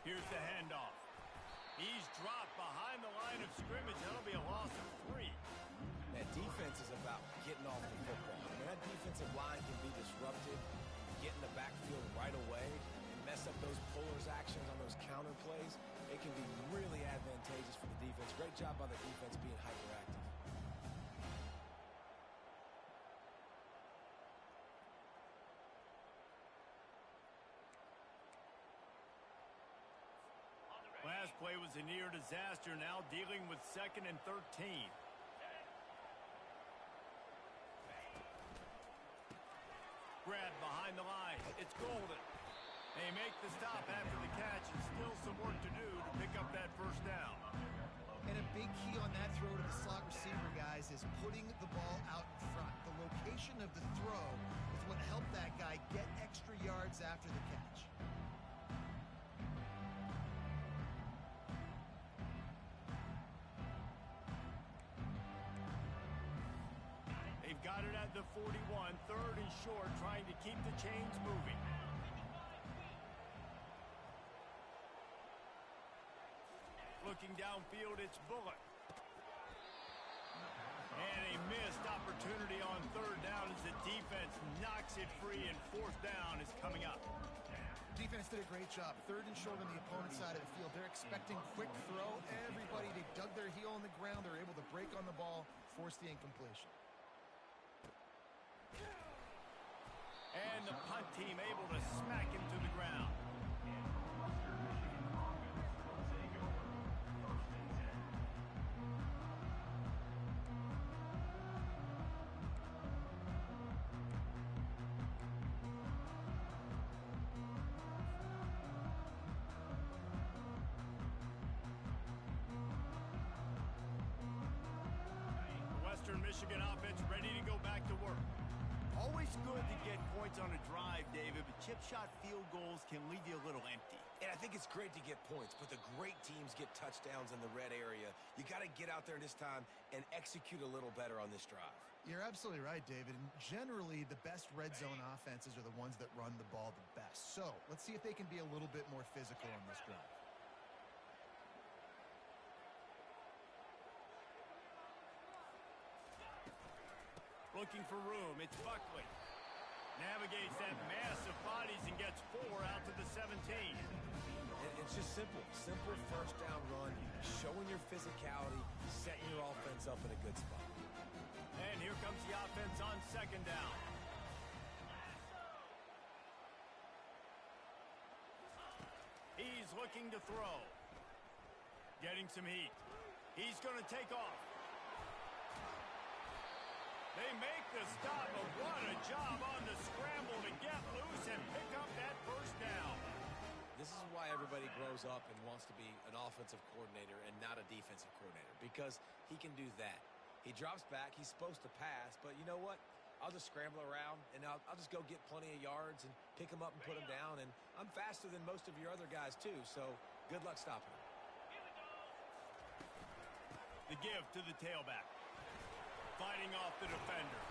Here's the handoff. He's dropped behind the line of scrimmage. That'll be a loss of 3. That defense is about getting off the football. I mean, that defensive line can be disrupted, get in the backfield right away, and mess up those pullers actions on those counter plays. It can be really advantageous for the defense. Great job by the defense being hyperactive. Last play was a near disaster, now dealing with 2nd and 13. Grab behind the line. It's Golden. They make the stop after the catch, and still some work to do to pick up that first down. And a big key on that throw to the slot receiver, guys, is putting the ball out in front. The location of the throw is what helped that guy get extra yards after the catch. Got it at the 41, 3rd and short, trying to keep the chains moving. Looking downfield, it's Bullock. And a missed opportunity on 3rd down as the defense knocks it free, and 4th down is coming up. Defense did a great job. 3rd and short on the opponent's side of the field. They're expecting quick throw. Everybody, they dug their heel on the ground. They're able to break on the ball, force the incompletion. And the punt team able to smack him to the ground. The Western Michigan offense ready to go back to work. Always good to get points on a drive, David, but chip shot field goals can leave you a little empty. And I think think it's great to get points, but the great teams get touchdowns in the red area. You got to get out there this time and execute a little better on this drive. You're absolutely right, David. And generally, the best red zone offenses are the ones that run the ball the best. So let's see if they can be a little bit more physical on this drive. Looking for room, it's Buckley. Navigates that mass of bodies and gets 4 out to the 17. It's just simple. Simple first down run, showing your physicality, setting your offense up in a good spot. And here comes the offense on second down. He's looking to throw. Getting some heat. He's going to take off. They make the stop, but what a job on the scramble to get loose and pick up that first down. This is why everybody grows up and wants to be an offensive coordinator and not a defensive coordinator, because he can do that. He drops back. He's supposed to pass, but you know what? I'll just scramble around, and I'll just go get plenty of yards and pick him up and put him down, and I'm faster than most of your other guys, too, so good luck stopping him. The give to the tailback. Fighting off the defender.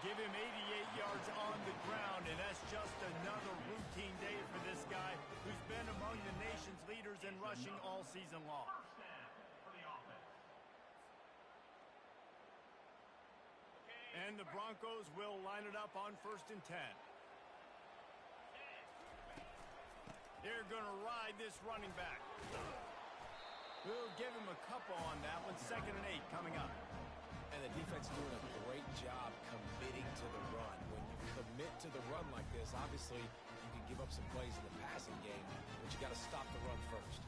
Give him 88 yards on the ground, and that's just another routine day for this guy who's been among the nation's leaders in rushing all season long. And the Broncos will line it up on 1st and 10. They're going to ride this running back. We'll give him a couple on that one. 2nd and 8 coming up. And the defense doing a great job committing to the run. When you commit to the run like this, obviously you can give up some plays in the passing game, but you got to stop the run first.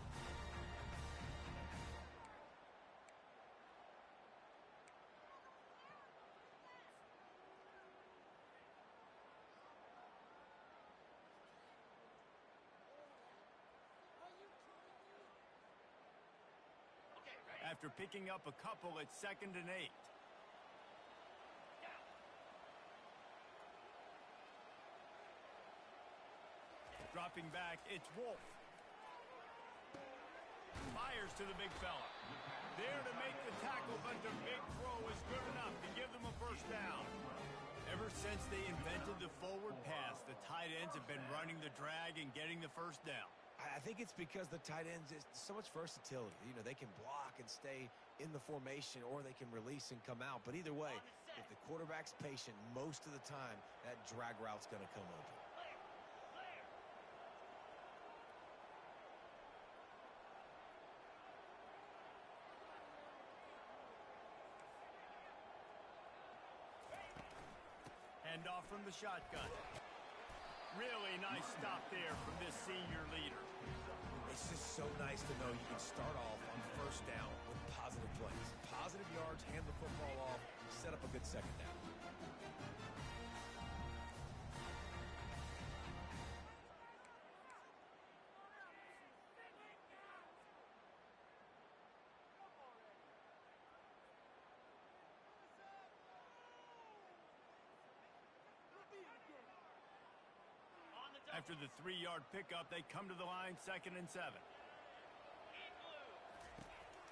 After picking up a couple, it's 2nd and 8. Dropping back, it's Wolf. Fires to the big fella. There to make the tackle, but the big throw is good enough to give them a first down. Ever since they invented the forward pass, the tight ends have been running the drag and getting the first down. I think it's because the tight ends is so much versatility. You know, they can block and stay in the formation, or they can release and come out. But either way, if the quarterback's patient, most of the time, that drag route's going to come open. Hand off from the shotgun. Really nice stop there from this senior leader. It's just so nice to know you can start off on 1st down with positive plays. Positive yards, hand the football off, set up a good 2nd down. After the 3-yard pickup, they come to the line 2nd and 7.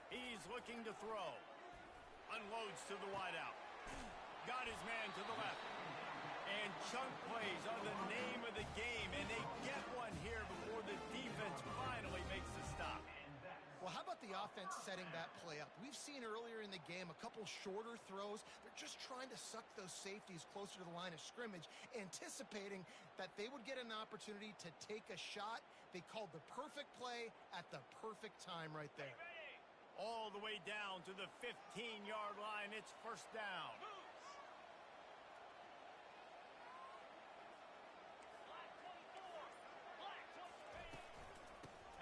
He's looking to throw. Unloads to the wideout. Got his man to the left. And chunk plays are the name of the game, and they get one here before the defense finally makes the stop. Well, how about the offense setting that play up? We've seen earlier in the game a couple shorter throws. They're just trying to suck those safeties closer to the line of scrimmage, anticipating that they would get an opportunity to take a shot. They called the perfect play at the perfect time right there. All the way down to the 15-yard line. It's 1st down.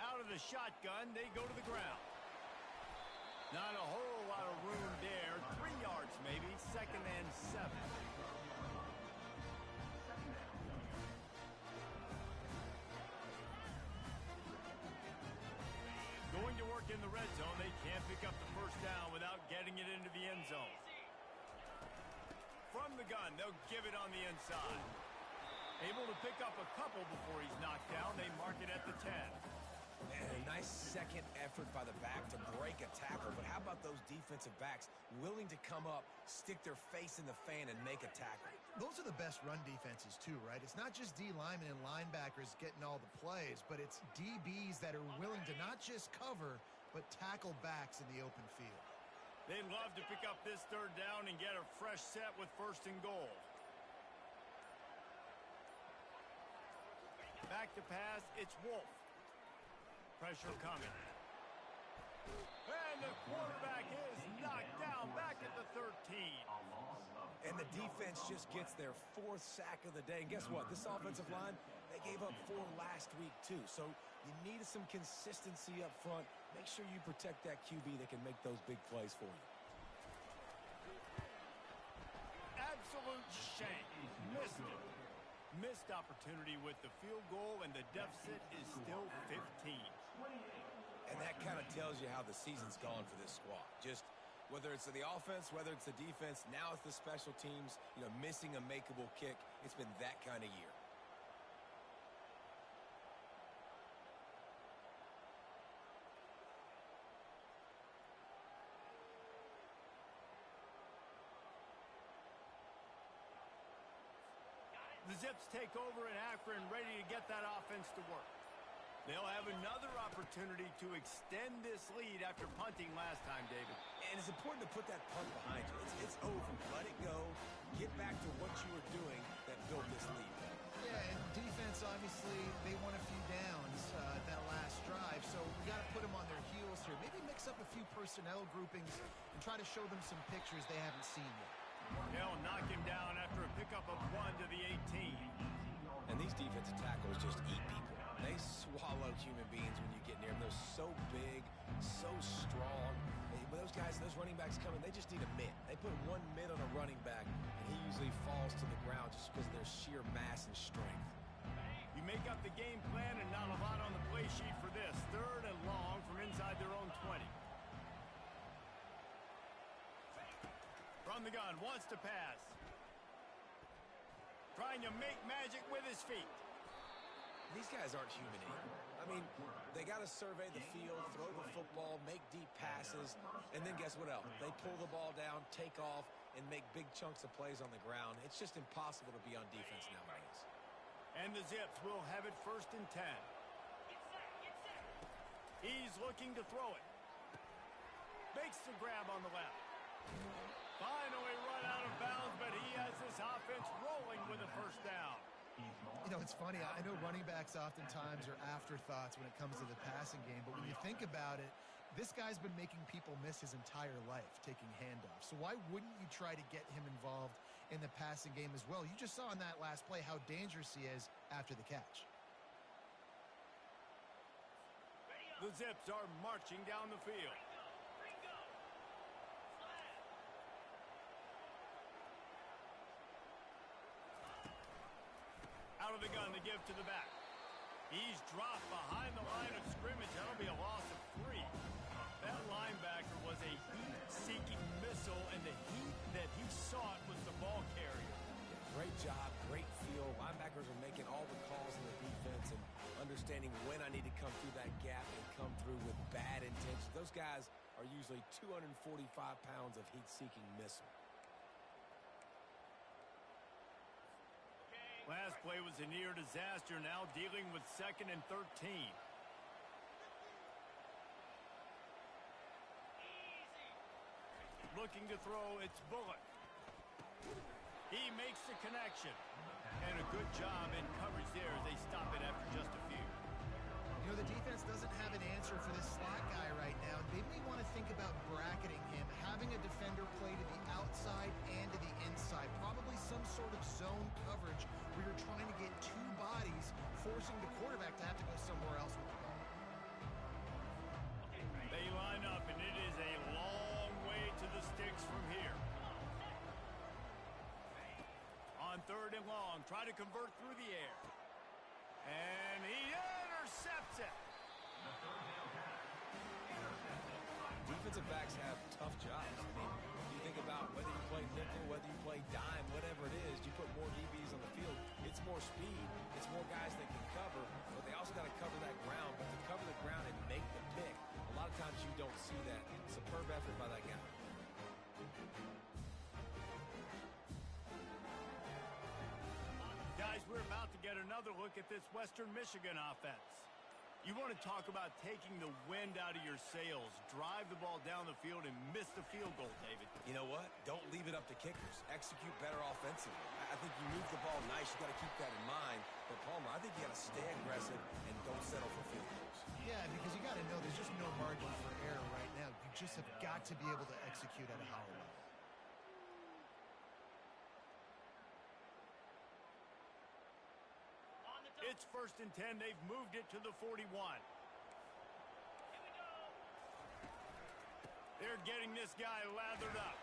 Out of the shotgun, they go to the ground. Not a whole lot of room there. 3 yards maybe. 2nd and 7. Going to work in the red zone. They can't pick up the first down without getting it into the end zone. From the gun, they'll give it on the inside. Able to pick up a couple before he's knocked down. They mark it at the 10. second effort by the back to break a tackle, but how about those defensive backs willing to come up, stick their face in the fan, and make a tackle? Those are the best run defenses too, right? It's not just D linemen and linebackers getting all the plays, but it's DBs that are willing to not just cover, but tackle backs in the open field. They'd love to pick up this third down and get a fresh set with 1st and goal. Back to pass, it's Wolf. Pressure coming. And the quarterback is knocked down back at the 13. And the defense just gets their 4th sack of the day. And guess what? This offensive line, they gave up 4 last week too. So you need some consistency up front. Make sure you protect that QB that can make those big plays for you. Absolute shame. Missed it. Missed opportunity with the field goal, and the deficit is still 15. And that kind of tells you how the season's gone for this squad. Just whether it's the offense, whether it's the defense, now it's the special teams, missing a makeable kick. It's been that kind of year. The Zips take over in Akron, ready to get that offense to work. They'll have another opportunity to extend this lead after punting last time, David. And it's important to put that punt behind you. It's over. Let it go. Get back to what you were doing that built this lead. Yeah, and defense, obviously, they won a few downs that last drive, so we got to put them on their heels here. Maybe mix up a few personnel groupings and try to show them some pictures they haven't seen yet. They'll knock him down after a pickup of 1 to the 18. And these defensive tackles just eat people. They swallow human beings when you get near them. They're so big, so strong. When those guys, those running backs come in, they just need a mitt. They put 1 mitt on a running back, and he usually falls to the ground just because of their sheer mass and strength. You make up the game plan and not a lot on the play sheet for this. 3rd and long from inside their own 20. From the gun, wants to pass. Trying to make magic with his feet. These guys aren't human either. I mean, they got to survey the field, throw the football, make deep passes, and then guess what else? They pull the ball down, take off, and make big chunks of plays on the ground. It's just impossible to be on defense nowadays. And the Zips will have it 1st and 10. He's looking to throw it. Makes the grab on the left. Finally run out of bounds, but he has this offense rolling with a 1st down. It's funny. I know running backs oftentimes are afterthoughts when it comes to the passing game, but when you think about it, this guy's been making people miss his entire life taking handoffs. So why wouldn't you try to get him involved in the passing game as well? You just saw in that last play how dangerous he is after the catch. The Zips are marching down the field. Out of the gun to give to the back. He's dropped behind the line of scrimmage. That'll be a loss of 3. That linebacker was a heat-seeking missile, and the heat that he sought was the ball carrier. Great job, great feel. Linebackers are making all the calls in the defense and understanding when I need to come through that gap and come through with bad intentions. Those guys are usually 245 pounds of heat-seeking missile. Last play was a near disaster, now dealing with 2nd and 13. Looking to throw, it's Bullock. He makes the connection. And a good job in coverage there as they stop it after just a few. The defense doesn't have an answer for this slot guy right now. They may want to think about bracketing him, having a defender play to the outside and to the inside. Probably some sort of zone coverage where you're trying to get 2 bodies, forcing the quarterback to have to go somewhere else with the ball. They line up, and it is a long way to the sticks from here. On 3rd and long, try to convert through the air. And he intercepts it. Defensive backs have tough jobs. I mean, you think about whether you play nickel, whether you play dime, whatever it is, you put more DBs on the field. It's more speed. It's more guys that can cover, but they also got to cover that ground. But to cover the ground and make the pick, effort by that guy. Guys, we're about to get another look at this Western Michigan offense. You want to talk about taking the wind out of your sails. Drive the ball down the field and miss the field goal, David. You know what? Don't leave it up to kickers. Execute better offensively. I think you move the ball nice. You got to keep that in mind. But, Palmer, I think you got to stay aggressive and don't settle for field goals. Yeah, because you got to know there's just no margin for error right now. You just have got to be able to execute at a high level. It's 1st and 10. They've moved it to the 41. They're getting this guy lathered up.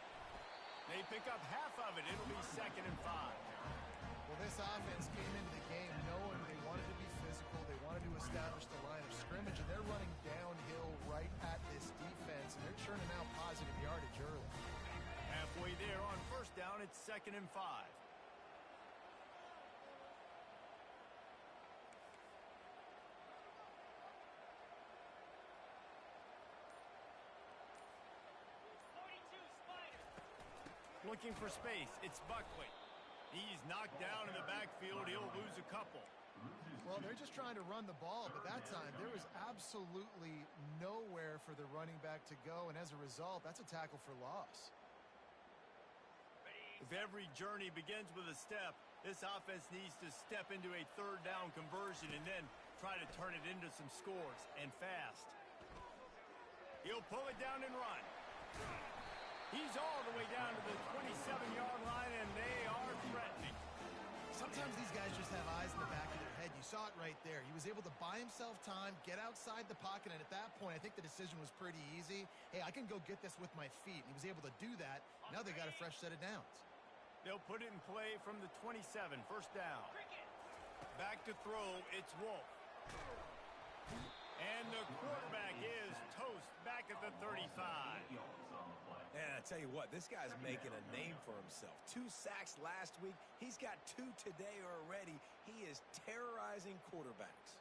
They pick up half of it. It'll be 2nd and 5. Well, this offense came into the game knowing they wanted to be physical. They wanted to establish the line of scrimmage, and they're running downhill right at this defense, and they're churning out positive yardage early. Halfway there on 1st down, it's 2nd and 5. Looking for space. It's Buckley. He's knocked down in the backfield. He'll lose a couple. Well, they're just trying to run the ball, but that time there was absolutely nowhere for the running back to go, and as a result, that's a tackle for loss. If every journey begins with a step, this offense needs to step into a 3rd down conversion and then try to turn it into some scores, and fast. He'll pull it down and run. He's all the way down to the 27-yard line, and they are threatening. Sometimes these guys just have eyes in the back of their head. You saw it right there. He was able to buy himself time, get outside the pocket, and at that point, I think the decision was pretty easy. Hey, I can go get this with my feet. And he was able to do that. Now they got a fresh set of downs. They'll put it in play from the 27, 1st down. Back to throw, it's Wolf. And the quarterback is toast back at the 35. And I tell you what, this guy's making a name for himself. 2 sacks last week. He's got 2 today already. He is terrorizing quarterbacks.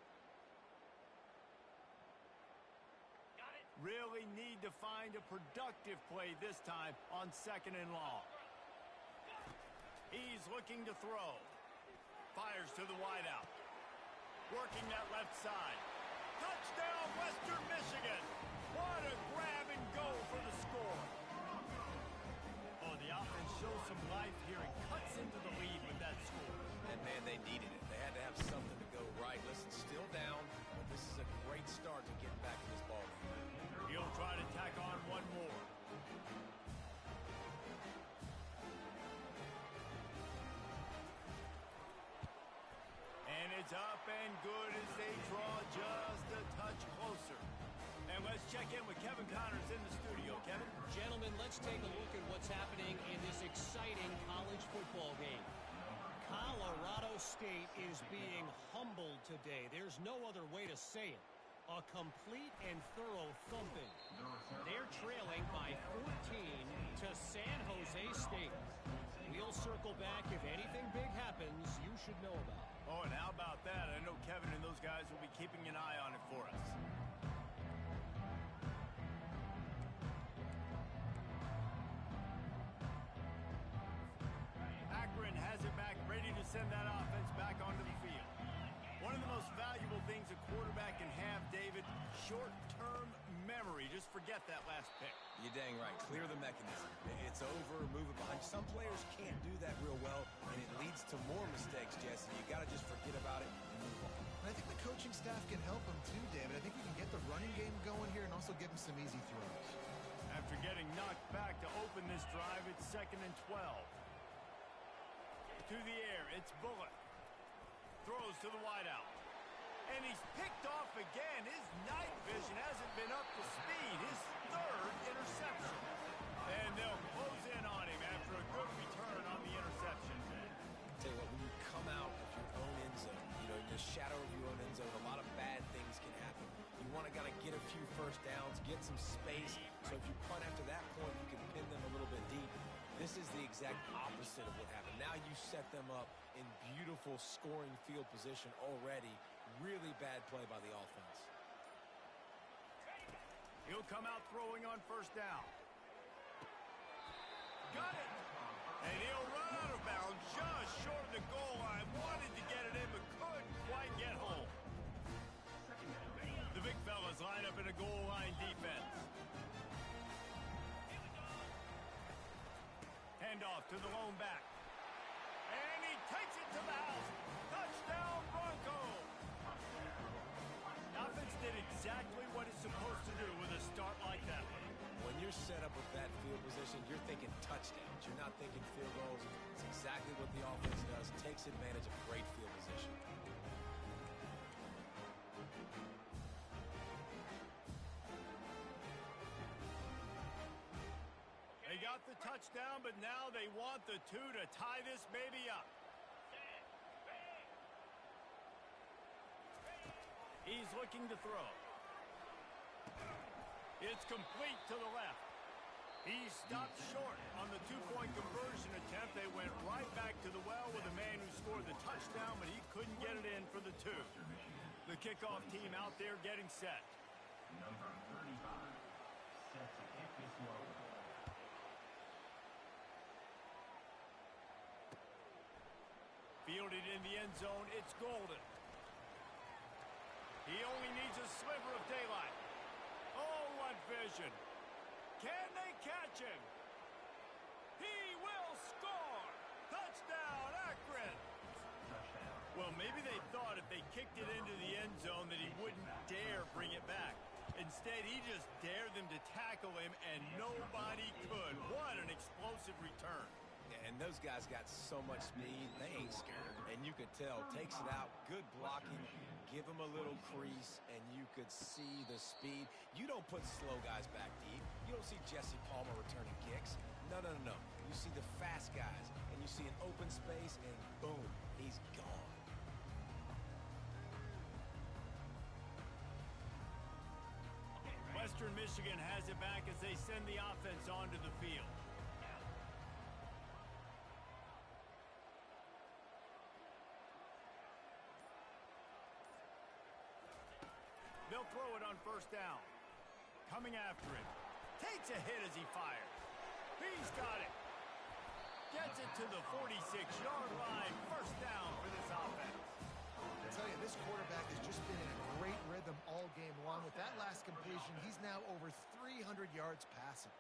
Really need to find a productive play this time on 2nd and long. He's looking to throw. Fires to the wideout. Working that left side. Touchdown, Western Michigan. What a grab and go for the score. Oh, the offense shows some life here and cuts into the lead with that score. And, man, they needed it. They had to have something to go right. Listen, still down, but this is a great start to getting back in this ball game. He'll try to tack on one more. And it's up and good as they draw just a touch closer. And let's check in with Kevin Connors in the studio. Kevin? Gentlemen, let's take a look at what's happening in this exciting college football game. Colorado State is being humbled today. There's no other way to say it. A complete and thorough thumping. They're trailing by 14 to San Jose State. We'll circle back if anything big happens you should know about. Oh, and how about that? I know Kevin and those guys will be keeping an eye on it for us. Akron has it back, ready to send that offense back onto the field. One of the most valuable things a quarterback can have, David, short-term memory. Just forget that last pick. You're dang right. Clear the mechanism. It's over, move it behind. Some players can't do that real well, and it leads to more mistakes, Jesse. You got to just forget about it and move on. And I think the coaching staff can help him too, David. I think you can get the running game going here and also give him some easy throws. After getting knocked back to open this drive, it's 2nd and 12. To the air, it's Bullock. Throws to the wideout. And he's picked off again. His night vision hasn't been up to speed. His 3rd interception. And they'll close in on him after a good return on the interception. Tell you what, when you come out of your own end zone, you know, in the shadow of your own end zone, a lot of bad things can happen. You want to kind of get a few 1st downs, get some space. So if you punt after that point, you can pin them a little bit deep. This is the exact opposite of what happened. Now you set them up in beautiful scoring field position already. Really bad play by the offense. He'll come out throwing on 1st down. Got it. And he'll run out of bounds just short of the goal line. Wanted to get it in, but couldn't quite get home. The big fellas line up in a goal line defense. Handoff to the lone back. And he takes it to the house. Touchdown, Broncos. Offense did exactly what it's supposed to do with a start like that one. When you're set up with that field position, you're thinking touchdowns. You're not thinking field goals. It's exactly what the offense does. Takes advantage of great field position. They got the touchdown, but now they want the two to tie this baby up. He's looking to throw. It's complete to the left. He stopped short on the two-point conversion attempt. They went right back to the well with the man who scored the touchdown, but he couldn't get it in for the two. The kickoff team out there getting set. Number 35, set to kick this one. Fielded in the end zone, it's Golden. He only needs a sliver of daylight. Oh, what vision. Can they catch him? He will score! Touchdown, Akron! Well, maybe they thought if they kicked it into the end zone that he wouldn't dare bring it back. Instead, he just dared them to tackle him, and nobody could. What an explosive return. And those guys got so much speed, they ain't scared. And you could tell, takes it out, good blocking, give him a little crease, and you could see the speed. You don't put slow guys back deep. You don't see Jesse Palmer returning kicks. No, no, no, no. You see the fast guys, and you see an open space, and boom, he's gone. Western Michigan has it back as they send the offense onto the field. They'll throw it on first down. Coming after him. Takes a hit as he fires. He's got it. Gets it to the 46-yard line. First down for this offense. I tell you, this quarterback has just been in a great rhythm all game long. With that last completion, he's now over 300 yards passing.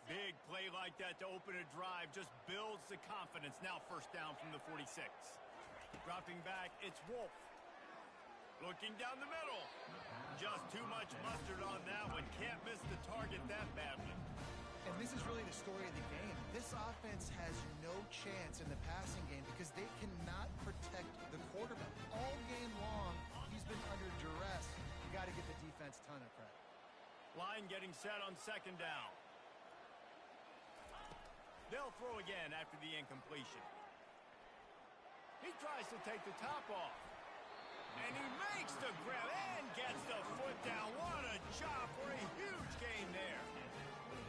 Big play like that to open a drive just builds the confidence. Now first down from the 46. Dropping back, it's Wolf. Looking down the middle. Just too much mustard on that one. Can't miss the target that badly. And this is really the story of the game. This offense has no chance in the passing game because they cannot protect the quarterback. All game long, he's been under duress. You got to give the defense a ton of credit. Line getting set on second down. They'll throw again after the incompletion. He tries to take the top off. And he makes the grab and gets the foot down. What a job for a huge gain there.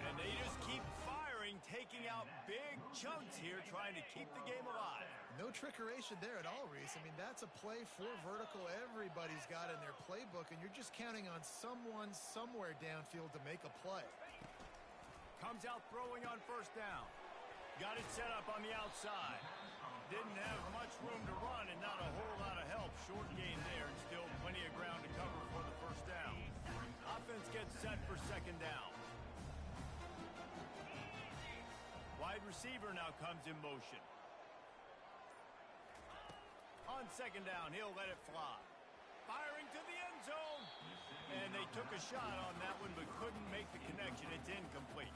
And they just keep firing, taking out big chunks here, trying to keep the game alive. No trickeration there at all, Reese. I mean, that's a play for vertical everybody's got in their playbook, and you're just counting on someone somewhere downfield to make a play. Comes out throwing on first down. Got it set up on the outside. Didn't have much room to run and not a whole lot of help. Short gain there and still plenty of ground to cover for the first down. Offense gets set for second down. Wide receiver now comes in motion. On second down, he'll let it fly. Firing to the end zone. And they took a shot on that one but couldn't make the connection. It's incomplete.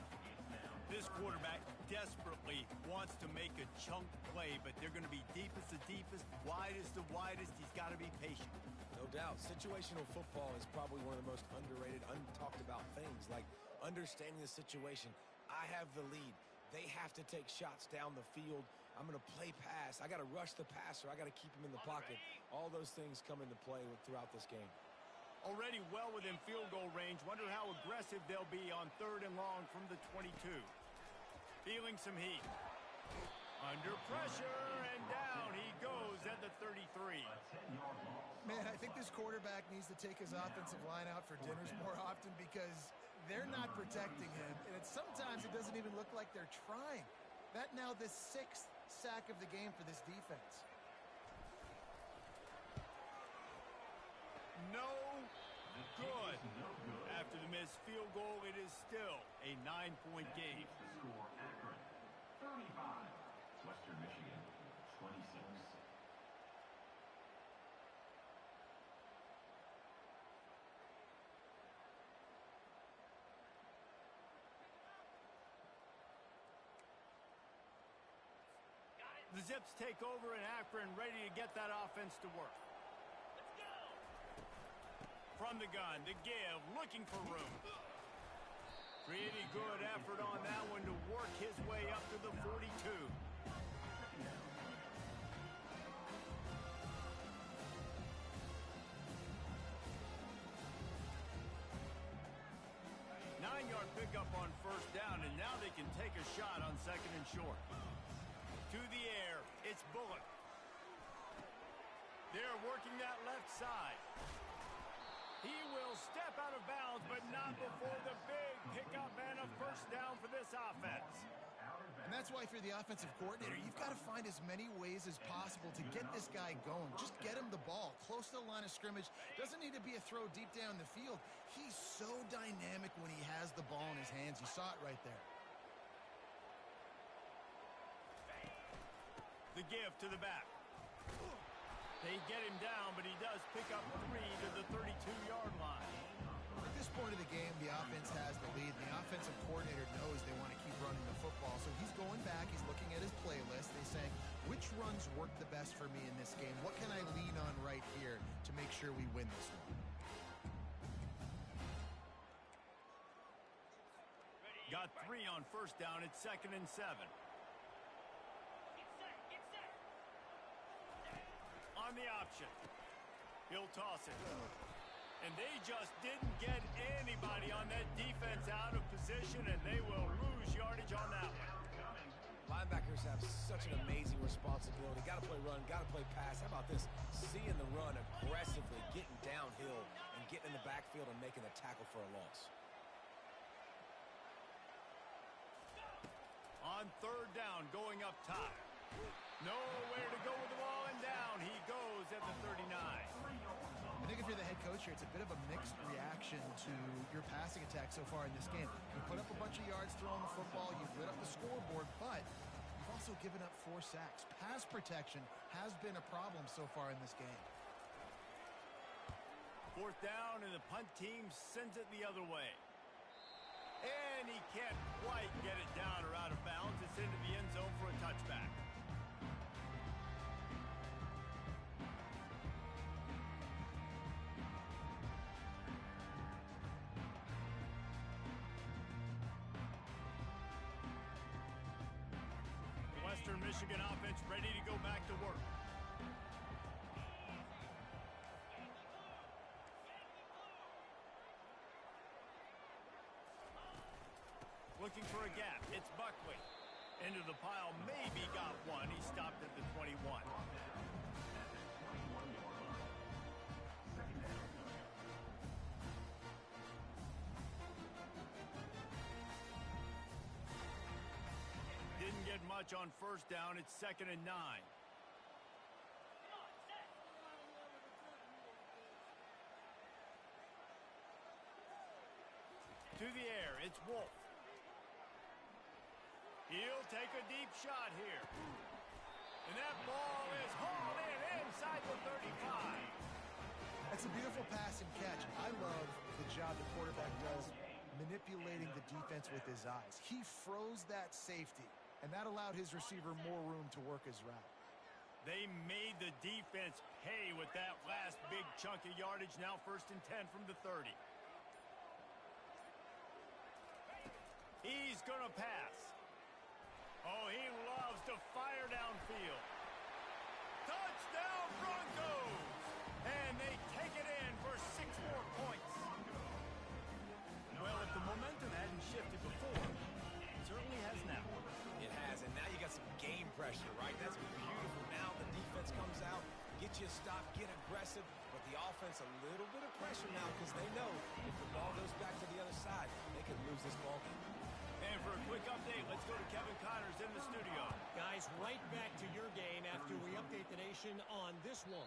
This quarterback desperately wants to make a chunk play, but they're going to be deepest the deepest, widest the widest. He's got to be patient. No doubt. Situational football is probably one of the most underrated, untalked about things, like understanding the situation. I have the lead. They have to take shots down the field. I'm going to play pass. I got to rush the passer. I got to keep him in the pocket. All those things come into play throughout this game. Already well within field goal range. Wonder how aggressive they'll be on third and long from the 22. Feeling some heat. Under pressure, and down he goes at the 33. Man, I think this quarterback needs to take his offensive line out for dinners more often because They're not protecting him, and sometimes it doesn't even look like they're trying. That now the 6th sack of the game for this defense. No good. After the missed field goal, it is still a 9-point game. The score, Akron, 35. Western Michigan, 26. The Zips take over in Akron, ready to get that offense to work. Let's go. From the gun, the give, looking for room. Pretty good effort on that one to work his way up to the 42. Nine-yard pickup on first down, and now they can take a shot on 2nd and short. To the air, it's Bullock. They're working that left side. He will step out of bounds, but not before the big pickup and a first down for this offense. And that's why if you're the offensive coordinator, you've got to find as many ways as possible to get this guy going. Just get him the ball close to the line of scrimmage. Doesn't need to be a throw deep down the field. He's so dynamic when he has the ball in his hands. You saw it right there. The give to the back. They get him down, but he does pick up 3 to the 32-yard line. At this point of the game, the offense has the lead. The offensive coordinator knows they want to keep running the football, so he's going back. He's looking at his playlist. He's saying, which runs work the best for me in this game? What can I lean on right here to make sure we win this one? Got 3 on first down. It's 2nd and 7. Get set. Get set. On the option. He'll toss it. And they just didn't get anybody on that defense out of position, and they will lose yardage on that one. Linebackers have such an amazing responsibility. Got to play run, got to play pass. How about this? Seeing the run aggressively, getting downhill, and getting in the backfield and making the tackle for a loss. On third down, going up top. Nowhere to go with the ball, and down he goes at the 39. I think if you're the head coach here, it's a bit of a mixed reaction to your passing attack so far in this game. You put up a bunch of yards throwing the football, you've lit up the scoreboard, but you've also given up 4 sacks. Pass protection has been a problem so far in this game. Fourth down, and the punt team sends it the other way. And he can't quite get it down or out of bounds. It's into the end zone for a touchback. Western Michigan offense ready to go back to work. Looking for a gap. It's Buckley. Into the pile. Maybe got one. He stopped at the 21. Didn't get much on first down. It's 2nd and 9. To the air. It's Wolf. He'll take a deep shot here. And that ball is hauled in inside the 35. That's a beautiful pass and catch. I love the job the quarterback does manipulating the defense with his eyes. He froze that safety, and that allowed his receiver more room to work his route. They made the defense pay with that last big chunk of yardage. Now 1st and 10 from the 30. He's going to pass. Oh, he loves to fire downfield. Touchdown Broncos! And they take it in for 6 more points. Well, if the momentum hadn't shifted before, it certainly has now. It has, and now you got some game pressure, right? That's beautiful. Now the defense comes out, get you a stop, get aggressive, but the offense offense a little bit of pressure now because they know if the ball goes back to the other side, they could lose this ball game. And for a quick update, let's go to Kevin Connors in the studio. Guys, right back to your game after we update the nation on this one.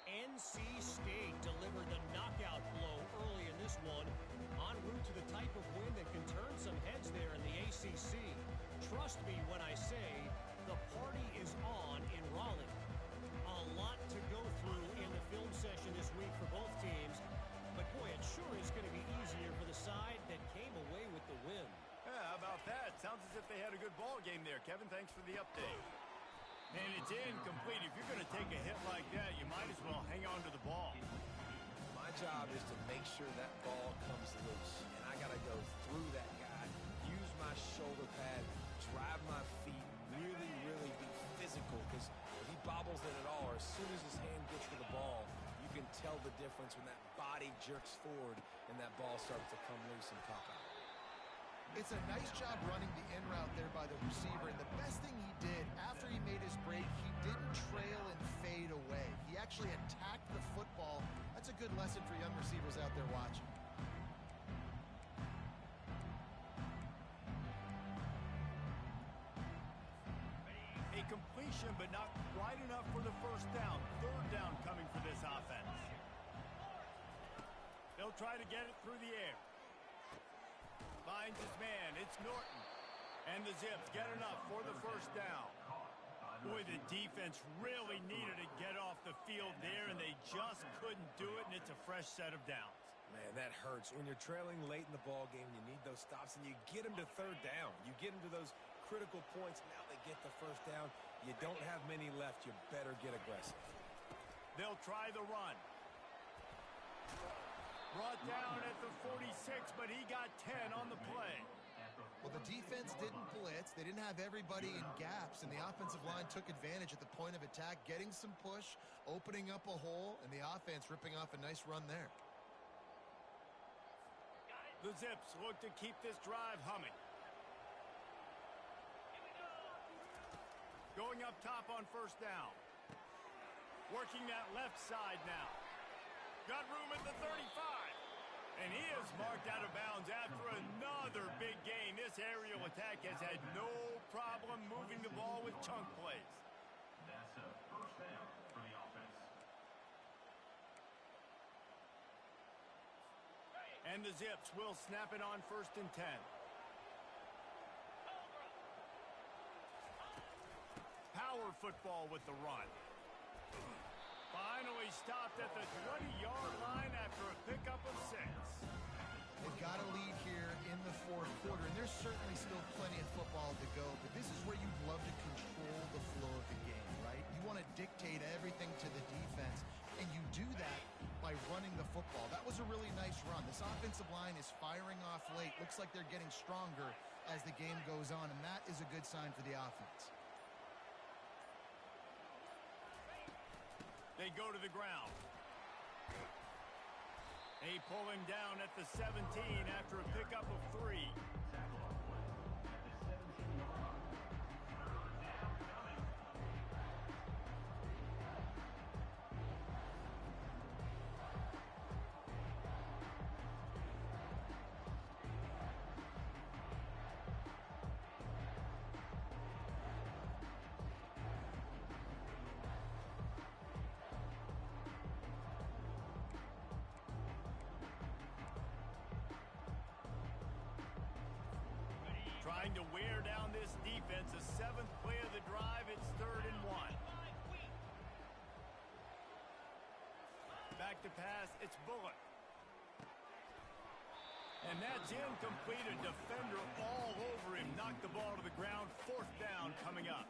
NC State delivered the knockout blow early in this one, en route to the type of win that can turn some heads there in the ACC. Trust me when I say the party is on in Raleigh. A lot to go through in the film session this week for both teams, but boy, it sure is going to be easier for the side that came away with the win. Yeah, how about that? Sounds as if they had a good ball game there. Kevin, thanks for the update. And it's incomplete. If you're going to take a hit like that, you might as well hang on to the ball. My job is to make sure that ball comes loose, and I got to go through that guy, use my shoulder pad, drive my feet, really be physical, because if he bobbles it at all, or as soon as his hand gets to the ball, you can tell the difference when that body jerks forward and that ball starts to come loose and pop out. It's a nice job running the in route there by the receiver, and the best thing he did after he made his break, he didn't trail and fade away. He actually attacked the football. That's a good lesson for young receivers out there watching. A completion, but not quite enough for the first down. Third down coming for this offense. They'll try to get it through the air. Finds his man. It's Norton. And the Zips get enough for the first down. Boy, the defense really needed to get off the field there, and they just couldn't do it, and it's a fresh set of downs. Man, that hurts. When you're trailing late in the ball game, you need those stops, and you get them to third down. You get them to those critical points. Now they get the first down. You don't have many left. You better get aggressive. They'll try the run. Brought down at the 46, but he got 10 on the play. Well, the defense didn't blitz. They didn't have everybody in gaps, and the offensive line took advantage at the point of attack, getting some push, opening up a hole, and the offense ripping off a nice run there. The Zips look to keep this drive humming. Going up top on first down. Working that left side now. Got room at the 35. And he is marked out of bounds after another big gain. This aerial attack has had no problem moving the ball with chunk plays. That's a first down for the offense. And the Zips will snap it on 1st and 10. Power football with the run. Finally stopped at the 20-yard line after a pickup of 6. They've got a lead here in the fourth quarter, and there's certainly still plenty of football to go, but this is where you'd love to control the flow of the game, right? You want to dictate everything to the defense, and you do that by running the football. That was a really nice run. This offensive line is firing off late. Looks like they're getting stronger as the game goes on, and that is a good sign for the offense. They go to the ground. They pull him down at the 17 after a pickup of 3. Trying to wear down this defense. The 7th play of the drive. It's 3rd and 1. Back to pass. It's Bullock. And that's incomplete. A defender all over him. Knocked the ball to the ground. 4th down coming up.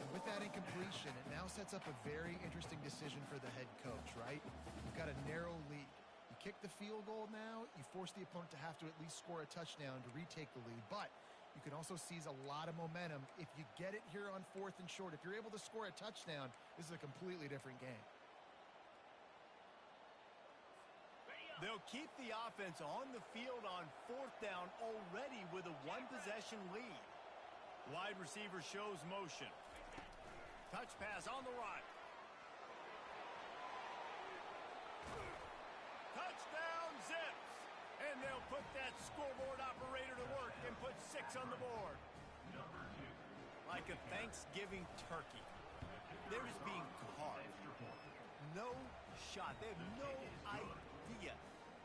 And with that incompletion, it now sets up a very interesting decision for the head coach, right? You've got a narrow lead. You kick the field goal now, you force the opponent to have to at least score a touchdown to retake the lead. But you can also seize a lot of momentum if you get it here on 4th and short. If you're able to score a touchdown, this is a completely different game. They'll keep the offense on the field on 4th down already with a 1-possession lead. Wide receiver shows motion. Touch pass on the run. put that scoreboard operator to work and put 6 on the board. Like a Thanksgiving turkey, they're just being carved. No shot. They have no idea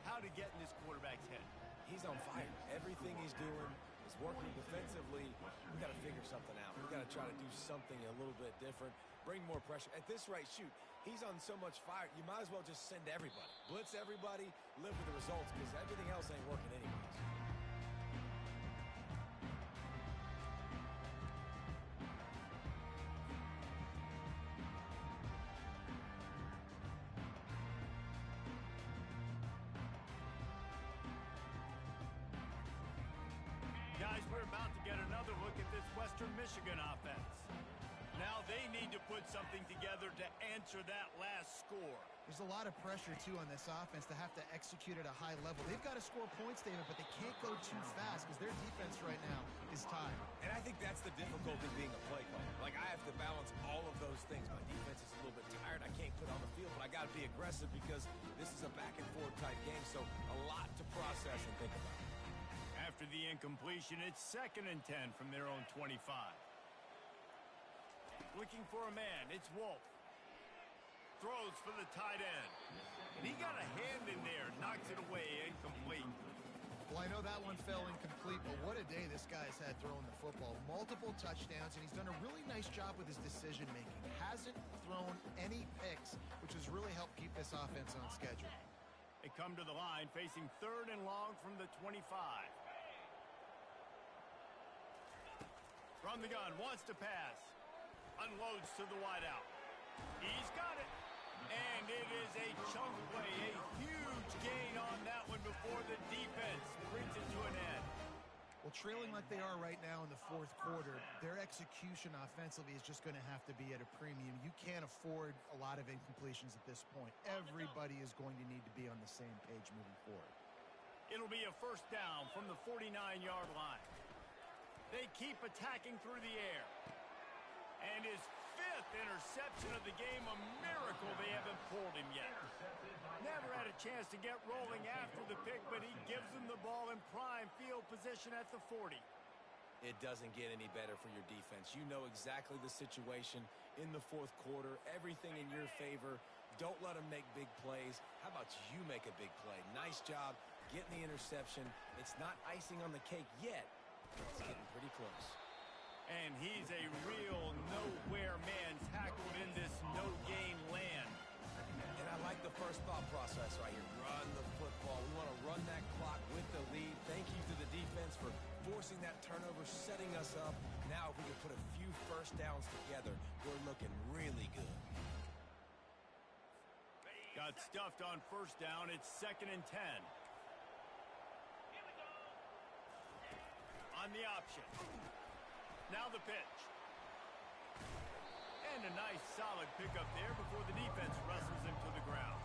how to get in this quarterback's head. He's on fire. Everything he's doing is working defensively. We got to figure something out. We got to try to do something a little bit different. Bring more pressure. At this rate, shoot, he's on so much fire, you might as well just send everybody. Blitz everybody, live with the results, because everything else ain't working anyways. Guys, we're about to get another look at this Western Michigan offense. Now they need to put something together to answer that last score. There's a lot of pressure, too, on this offense to have to execute at a high level. They've got to score points, David, but they can't go too fast because their defense right now is tired. And I think that's the difficulty being a play caller. Like, I have to balance all of those things. My defense is a little bit tired. I can't put on the field, but I got to be aggressive because this is a back-and-forth type game, so a lot to process and think about. After the incompletion, it's 2nd and 10 from their own 25. Looking for a man, it's Wolf. Throws for the tight end. And he got a hand in there, knocks it away, incomplete. Well, I know that one fell incomplete, but what a day this guy's had throwing the football. Multiple touchdowns, and he's done a really nice job with his decision-making. Hasn't thrown any picks, which has really helped keep this offense on schedule. They come to the line facing 3rd and long from the 25. From the gun, wants to pass. Unloads to the wideout. He's got it. And it is a chunk play. A huge gain on that one before the defense brings it to an end. Well, trailing like they are right now in the 4th quarter, their execution offensively is just going to have to be at a premium. You can't afford a lot of incompletions at this point. Everybody is going to need to be on the same page moving forward. It'll be a 1st down from the 49-yard line. They keep attacking through the air. And his 5th interception of the game, a miracle they haven't pulled him yet. Never had a chance to get rolling after the pick, but he gives them the ball in prime field position at the 40. It doesn't get any better for your defense. You know exactly the situation in the 4th quarter. Everything in your favor. Don't let them make big plays. How about you make a big play? Nice job getting the interception. It's not icing on the cake yet. It's getting pretty close. And he's a real nowhere man tackled in this no-gain land. And I like the first thought process right here. Run the football. We want to run that clock with the lead. Thank you to the defense for forcing that turnover, setting us up. Now if we can put a few 1st downs together, we're looking really good. Got stuffed on 1st down. It's 2nd and 10. On the option. Now the pitch. And a nice solid pickup there before the defense wrestles him to the ground.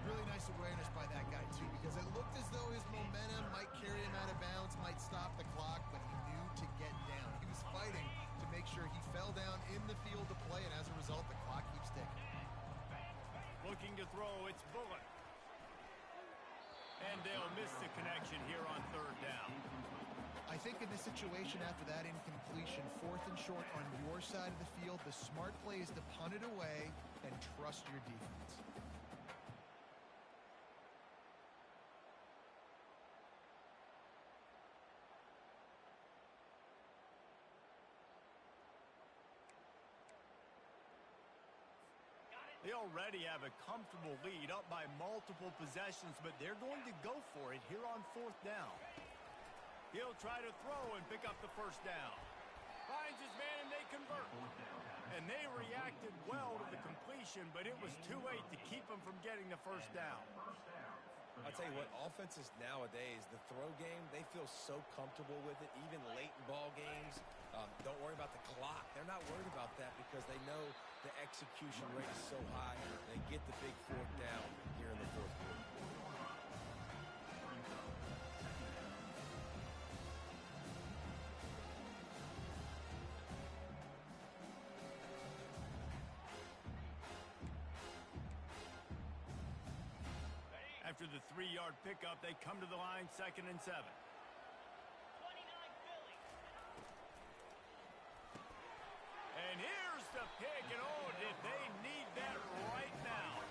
Really nice awareness by that guy, too, because it looked as though his momentum might carry him out of bounds, might stop the clock, but he knew to get down. He was fighting to make sure he fell down in the field to play, and as a result, the clock keeps ticking. Looking to throw, it's Bullock. And they'll miss the connection here on 3rd down. I think in this situation after that incompletion, 4th and short on your side of the field, the smart play is to punt it away and trust your defense. They already have a comfortable lead up by multiple possessions, but they're going to go for it here on 4th down. He'll try to throw and pick up the 1st down. Finds his man and they convert. And they reacted well to the completion, but it was too late to keep them from getting the 1st down. I'll tell you what, offenses nowadays, the throw game, they feel so comfortable with it, even late in ball games. Don't worry about the clock. They're not worried about that because they know the execution rate is so high. They get the big 4th down here in the 4th quarter. After the 3-yard pickup, they come to the line 2nd and 7. 29 Philly. And here's the pick, and oh, did they need that right now.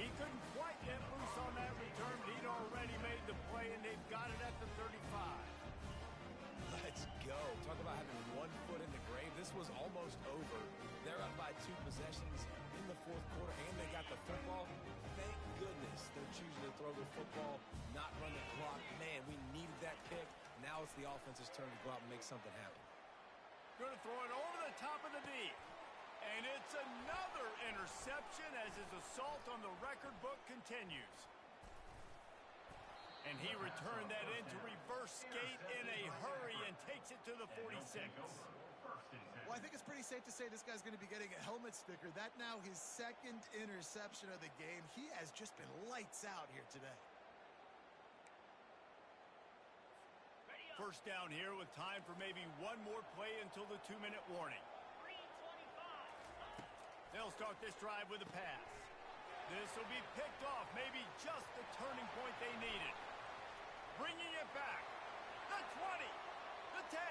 He couldn't quite get loose on that return, but he'd already made the play, and they've got it at the 35. Let's go. Talk about having one foot in the grave. This was almost over. They're up by 2 possessions in the 4th quarter, and they got the football. Thank goodness they're choosing to throw the football, not run the clock. Man, we needed that pick. Now it's the offense's turn to go out and make something happen. Going to throw it over the top of the D. And it's another interception as his assault on the record book continues. And he returned that into reverse skate in a hurry and takes it to the 46. Well, I think it's pretty safe to say this guy's going to be getting a helmet sticker. That now his 2nd interception of the game. He has just been lights out here today. First down here with time for maybe one more play until the 2-minute warning. 3:25. They'll start this drive with a pass. This will be picked off, maybe just the turning point they needed. Bringing it back. The 20, the 10.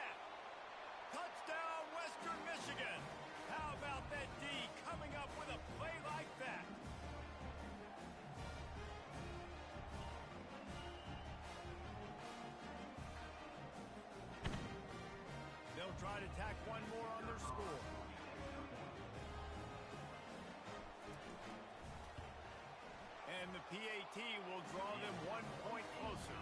Touchdown, Western Michigan. How about that D coming up with a play like that? They'll try to tack one more on their score. And the PAT will draw them 1 point closer.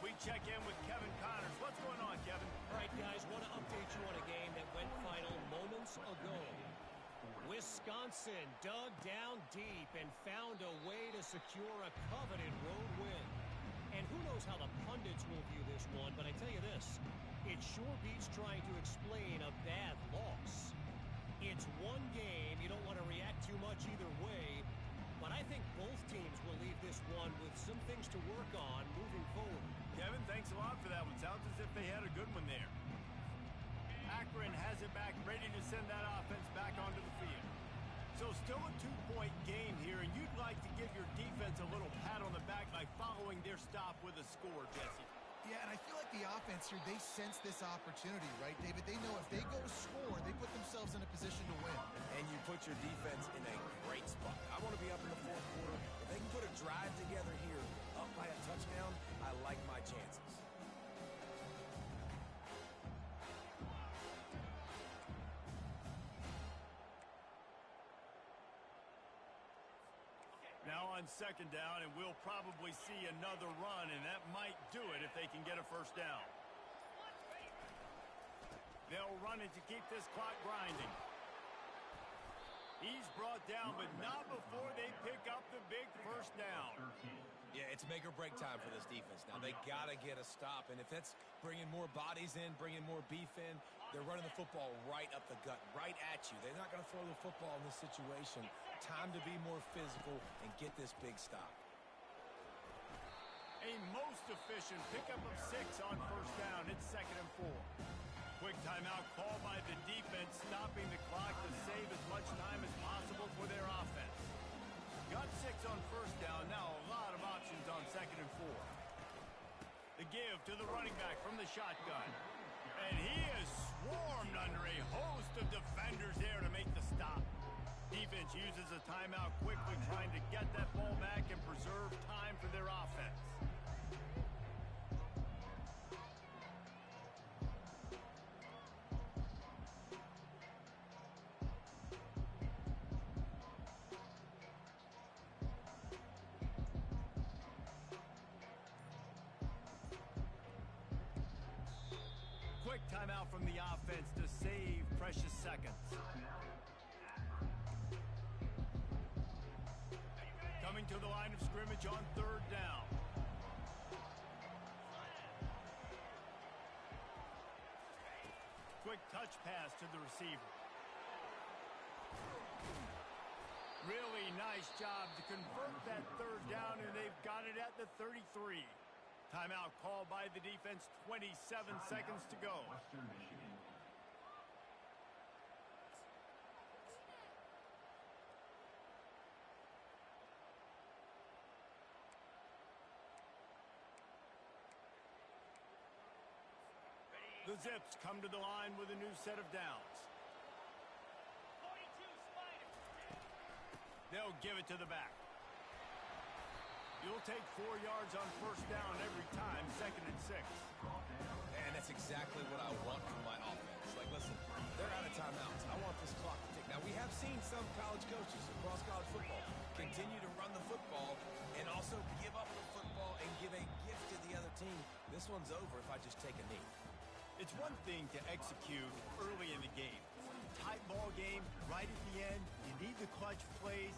We check in with Kevin Connors. What's going on, Kevin? All right, guys, want to update you on a game that went final moments ago. Wisconsin dug down deep and found a way to secure a coveted road win. And who knows how the pundits will view this one, but I tell you this, it sure beats trying to explain a bad loss. It's one game, you don't want to react too much either way, but I think both teams will leave this one with some things to work on moving forward. Kevin, thanks a lot for that one. Sounds as if they had a good one there. Akron has it back, ready to send that offense back onto the field. So still a 2-point game here, and you'd like to give your defense a little pat on the back by following their stop with a score, Jesse. Yeah, and I feel like the offense here, they sense this opportunity, right, David? They know if they go score, they put themselves in a position to win. And you put your defense in a great spot. I want to be up in the 4th quarter. If they can put a drive together here, up by a touchdown, I like my chances. Now on 2nd down, and we'll probably see another run, and that might do it if they can get a first down. They'll run it to keep this clock grinding. He's brought down, but not before they pick up the big first down. Yeah, it's make or break time for this defense. Now, they got to get a stop, and if that's bringing more bodies in, bringing more beef in, they're running the football right up the gut, right at you. They're not going to throw the football in this situation. Time to be more physical and get this big stop. A most efficient pickup of 6 on first down. It's 2nd and 4. Quick timeout called by the defense, stopping the clock to save as much time as possible for their offense. Got 6 on first down. Now a lot of options on 2nd and 4. The give to the running back from the shotgun. And he is swarmed under a host of defenders there to make the stop. Defense uses a timeout quickly, trying to get that ball back and preserve time for their offense. Quick timeout from the offense to save precious seconds. Coming to the line of scrimmage on 3rd down. Quick touch pass to the receiver. Really nice job to convert that 3rd down, and they've got it at the 33. Timeout called by the defense, 27 seconds to go. Western Michigan. The Zips come to the line with a new set of downs. 42 Spider. They'll give it to the back. You'll take 4 yards on first down every time, 2nd and 6. And that's exactly what I want from my offense. Like, listen, they're out of timeouts. I want this clock to tick. Now, we have seen some college coaches across college football continue to run the football and also give up the football and give a gift to the other team. This one's over if I just take a knee. It's one thing to execute early in the game. Tight ball game, right at the end, you need the clutch plays.